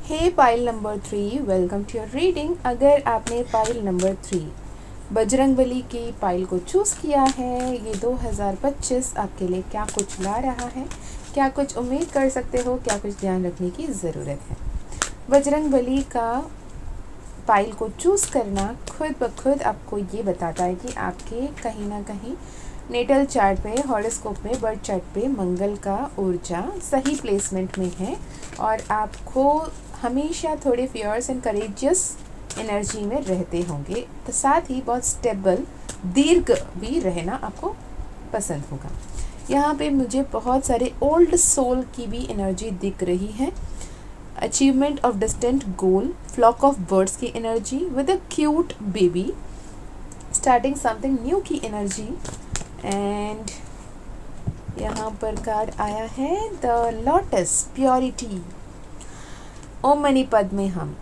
Hey pile number 3, welcome to your reading. अगर आपने पाइल नंबर 3 बजरंगबली की पाइल को चूज़ किया है, ये 2025 आपके लिए क्या कुछ ला रहा है, क्या कुछ उम्मीद कर सकते हो, क्या कुछ ध्यान रखने की ज़रूरत है। बजरंगबली का पाइल को चूज़ करना खुद ब खुद आपको ये बताता है कि आपके कहीं ना कहीं नेटल चार्ट पे, हॉरोस्कोप में, बर्थ चार्ट पे मंगल का ऊर्जा सही प्लेसमेंट में है और आपको हमेशा थोड़े फियर्स एंड करेजियस एनर्जी में रहते होंगे। तो साथ ही बहुत स्टेबल, दीर्घ भी रहना आपको पसंद होगा। यहाँ पे मुझे बहुत सारे ओल्ड सोल की भी एनर्जी दिख रही है। Achievement of distant goal, flock of birds की energy with a cute baby, starting something new की एनर्जी। एंड यहाँ पर कार्ड आया है द लोटस, प्योरिटी। ओम मणि पद में हम,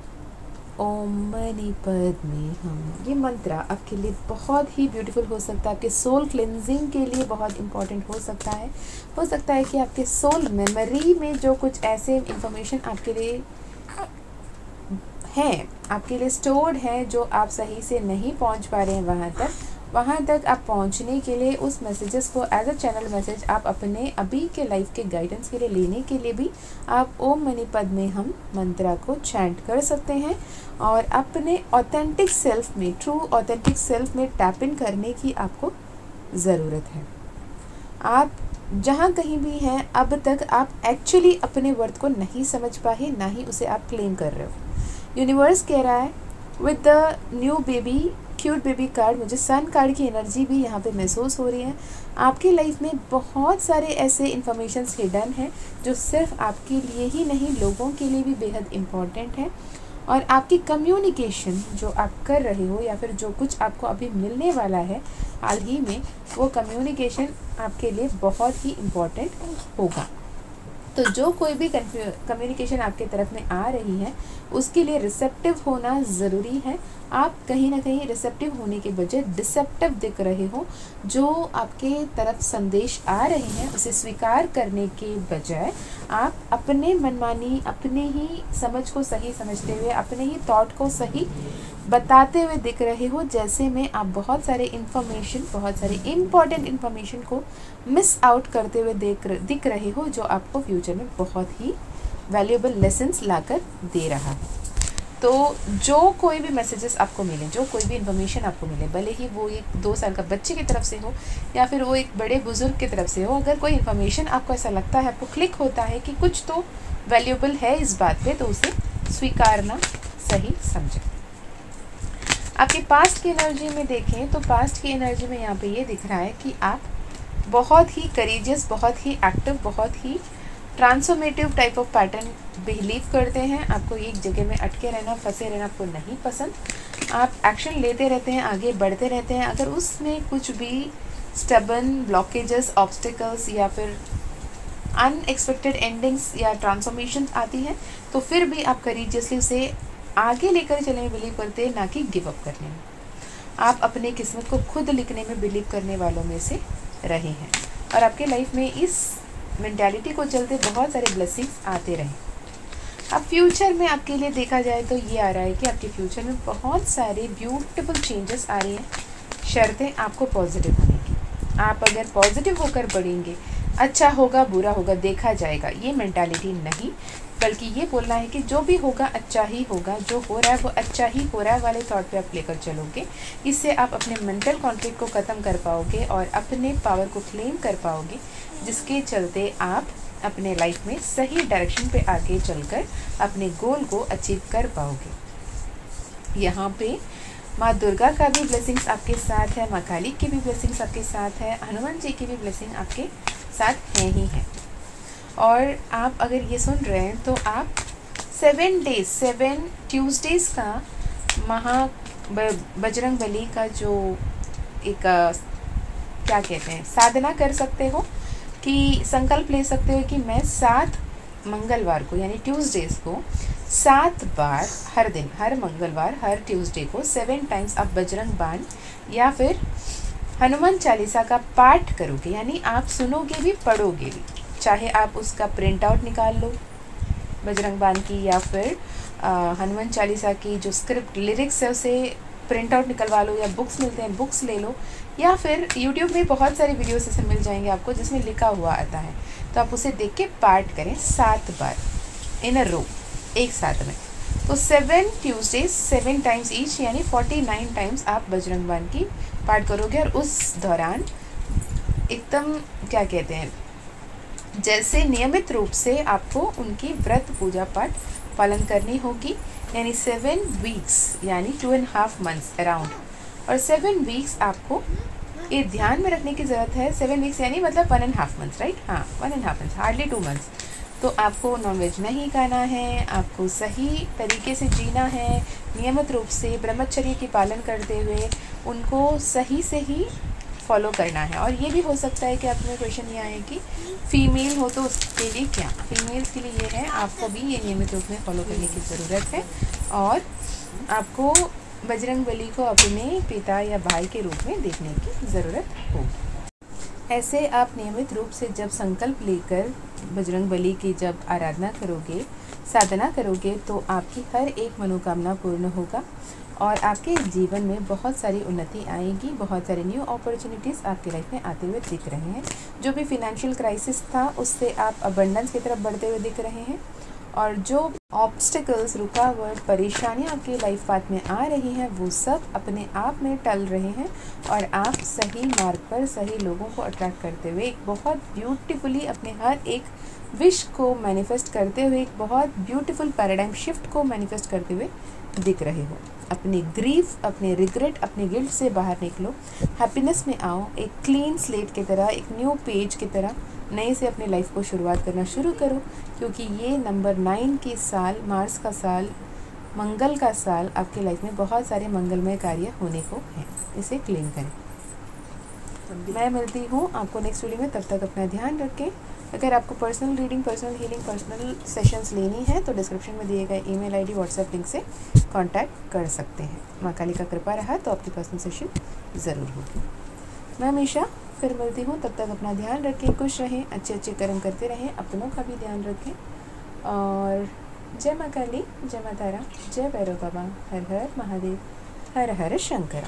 ओम मणि पद में हम, ये मंत्र आपके लिए बहुत ही ब्यूटीफुल हो सकता है। आपके सोल क्लिनजिंग के लिए बहुत इम्पॉर्टेंट हो सकता है। हो सकता है कि आपके सोल मेमोरी में जो कुछ ऐसे इंफॉर्मेशन आपके लिए हैं, आपके लिए स्टोर्ड हैं, जो आप सही से नहीं पहुंच पा रहे हैं वहाँ तक आप पहुँचने के लिए उस मैसेजेस को एज अ चैनल मैसेज आप अपने अभी के लाइफ के गाइडेंस के लिए लेने के लिए भी आप ओम मणि पद में हम मंत्रा को चैंट कर सकते हैं और अपने ऑथेंटिक सेल्फ में, ट्रू ऑथेंटिक सेल्फ में टैप इन करने की आपको ज़रूरत है। आप जहाँ कहीं भी हैं, अब तक आप एक्चुअली अपने वर्थ को नहीं समझ पाए, ना ही उसे आप क्लेम कर रहे हो। यूनिवर्स कह रहा है with the new baby, cute baby card, मुझे सन कार्ड की एनर्जी भी यहाँ पे महसूस हो रही है। आपकी लाइफ में बहुत सारे ऐसे इन्फॉर्मेशंस हिडन हैं जो सिर्फ आपके लिए ही नहीं, लोगों के लिए भी बेहद इम्पॉर्टेंट है। और आपकी कम्युनिकेशन जो आप कर रहे हो या फिर जो कुछ आपको अभी मिलने वाला है हाल ही में, वो कम्युनिकेशन आपके लिए बहुत ही इम्पॉर्टेंट होगा। तो जो कोई भी कम्युनिकेशन आपके तरफ में आ रही है उसके लिए रिसेप्टिव होना ज़रूरी है। आप कहीं ना कहीं रिसेप्टिव होने के बजाय डिसेप्टिव दिख रहे हो। जो आपके तरफ संदेश आ रहे हैं उसे स्वीकार करने के बजाय आप अपने मनमानी, अपने ही समझ को सही समझते हुए, अपने ही थॉट को सही बताते हुए दिख रहे हो। जैसे में आप बहुत सारे इन्फॉर्मेशन, बहुत सारे इम्पॉर्टेंट इन्फॉर्मेशन को मिस आउट करते हुए दिख रहे हो, जो आपको फ्यूचर में बहुत ही वैल्यूएबल लेसन्स लाकर दे रहा है। तो जो कोई भी मैसेजेस आपको मिले, जो कोई भी इन्फॉर्मेशन आपको मिले, भले ही वो एक 2 साल का बच्चे की तरफ से हो या फिर वो एक बड़े बुजुर्ग की तरफ से हो, अगर कोई इन्फॉर्मेशन आपको ऐसा लगता है, आपको क्लिक होता है कि कुछ तो वैल्यूएबल है इस बात पे, तो उसे स्वीकारना सही समझें। आपके पास्ट की एनर्जी में देखें तो पास्ट की एनर्जी में यहाँ पे ये दिख रहा है कि आप बहुत ही करेजियस, बहुत ही एक्टिव, बहुत ही transformative type of pattern believe करते हैं। आपको एक जगह में अटके रहना, फंसे रहना आपको नहीं पसंद। आप एक्शन लेते रहते हैं, आगे बढ़ते रहते हैं। अगर उसमें कुछ भी स्टबन ब्लॉकेजेस, ऑब्स्टिकल्स या फिर अनएक्सपेक्टेड एंडिंग्स या ट्रांसफॉर्मेशन आती हैं, तो फिर भी आप करेजियसली उसे आगे लेकर चलने में बिलीव करते हैं, ना कि गिव अप करने में। आप अपने किस्मत को खुद लिखने में बिलीव करने वालों में से रहे हैं और आपके लाइफ में इस मेंटालिटी को चलते बहुत सारे ब्लेसिंग्स आते रहे। अब फ्यूचर में आपके लिए देखा जाए तो ये आ रहा है कि आपके फ्यूचर में बहुत सारे ब्यूटीफुल चेंजेस आ रही हैं, शर्तें आपको पॉजिटिव होने की। आप अगर पॉजिटिव होकर बढ़ेंगे, अच्छा होगा बुरा होगा देखा जाएगा, ये मेंटालिटी नहीं, बल्कि ये बोलना है कि जो भी होगा अच्छा ही होगा, जो हो रहा है वो अच्छा ही हो रहा है वाले थॉट पे आप लेकर चलोगे। इससे आप अपने मेंटल कॉन्फ्लिक्ट को ख़त्म कर पाओगे और अपने पावर को क्लेम कर पाओगे, जिसके चलते आप अपने लाइफ में सही डायरेक्शन पे आगे चलकर अपने गोल को अचीव कर पाओगे। यहाँ पे माँ दुर्गा का भी ब्लेसिंग्स आपके साथ है, माँ काली की भी ब्लेसिंग्स आपके साथ है, हनुमान जी की भी ब्लेसिंग आपके साथ है ही है। और आप अगर ये सुन रहे हैं तो आप 7 डेज 7 ट्यूसडेज़ का बजरंग बली का जो एक क्या कहते हैं साधना कर सकते हो, कि संकल्प ले सकते हो कि मैं 7 मंगलवार को यानी ट्यूसडेज़ को 7 बार हर दिन, हर मंगलवार हर ट्यूसडे को 7 टाइम्स आप बजरंग बाण या फिर हनुमान चालीसा का पाठ करोगे, यानी आप सुनोगे भी पढ़ोगे भी। चाहे आप उसका प्रिंट आउट निकाल लो बजरंग बाण की, या फिर हनुमान चालीसा की जो स्क्रिप्ट लिरिक्स है उसे प्रिंट आउट निकलवा लो, या बुक्स मिलते हैं बुक्स ले लो, या फिर यूट्यूब में बहुत सारे वीडियोस ऐसे मिल जाएंगे आपको जिसमें लिखा हुआ आता है, तो आप उसे देख के पाठ करें 7 बार इन अ रो एक साथ में। तो 7 ट्यूसडेज 7 टाइम्स ईच यानी 49 टाइम्स आप बजरंग बाण की पाठ करोगे। और उस दौरान एकदम क्या कहते हैं जैसे नियमित रूप से आपको उनकी व्रत पूजा पाठ पालन करनी होगी, यानी 7 वीक्स यानी 2.5 मंथ्स अराउंड। और 7 वीक्स आपको ये ध्यान में रखने की ज़रूरत है, 7 वीक्स यानी मतलब 1.5 मंथ्स, राइट? हाँ 1.5 मंथ्स, हार्डली 2 मंथ्स। तो आपको नॉनवेज नहीं खाना है, आपको सही तरीके से जीना है, नियमित रूप से ब्रह्मचर्य की पालन करते हुए उनको सही से ही फॉलो करना है। और ये भी हो सकता है कि आप में क्वेश्चन ये आए कि फ़ीमेल हो तो उसके लिए क्या, फीमेल्स के लिए ये है आपको भी ये नियमित रूप में फॉलो करने की ज़रूरत है, और आपको बजरंग बली को अपने पिता या भाई के रूप में देखने की ज़रूरत होगी। ऐसे आप नियमित रूप से जब संकल्प लेकर बजरंग बली की जब आराधना करोगे, साधना करोगे, तो आपकी हर एक मनोकामना पूर्ण होगा और आपके जीवन में बहुत सारी उन्नति आएगी, बहुत सारे न्यू अपॉर्चुनिटीज़ आपके लाइफ में आते हुए दिख रहे हैं। जो भी फिनेंशियल क्राइसिस था उससे आप अबंडेंस की तरफ बढ़ते हुए दिख रहे हैं, और जो ऑब्स्टिकल्स, रुकावट, परेशानियाँ आपकी लाइफ पाथ में आ रही हैं वो सब अपने आप में टल रहे हैं, और आप सही मार्ग पर सही लोगों को अट्रैक्ट करते हुए एक बहुत ब्यूटीफुली अपने हर एक विश को मैनिफेस्ट करते हुए, एक बहुत ब्यूटीफुल पैराडाइम शिफ्ट को मैनिफेस्ट करते हुए दिख रहे हो। अपने ग्रीफ, अपने रिग्रेट, अपने गिल्ट से बाहर निकलो, हैप्पीनेस में आओ, एक क्लीन स्लेट की तरह, एक न्यू पेज की तरह नए से अपने लाइफ को शुरुआत करना शुरू करो, क्योंकि ये नंबर 9 के साल, मार्स का साल, मंगल का साल आपके लाइफ में बहुत सारे मंगलमय कार्य होने को हैं। इसे क्लेम करें। मैं मिलती हूँ आपको नेक्स्ट वीडियो में, तब तक अपना ध्यान रखें। अगर आपको personal reading, personal healing, personal sessions लेनी है तो डिस्क्रिप्शन में दिए गए ईमेल आईडी, व्हाट्सएप लिंक से कांटेक्ट कर सकते हैं। माँ काली का कृपा रहा तो आपकी पर्सनल सेशन ज़रूर होगी। मैं हमेशा फिर मिलती हूँ, तब तक अपना ध्यान रखें, खुश रहें, अच्छे अच्छे कर्म करते रहें, अपनों का भी ध्यान रखें। और जय माँ काली, जय माँ तारा, जय भैरव बाबा, हर हर महादेव, हर हर शंकर।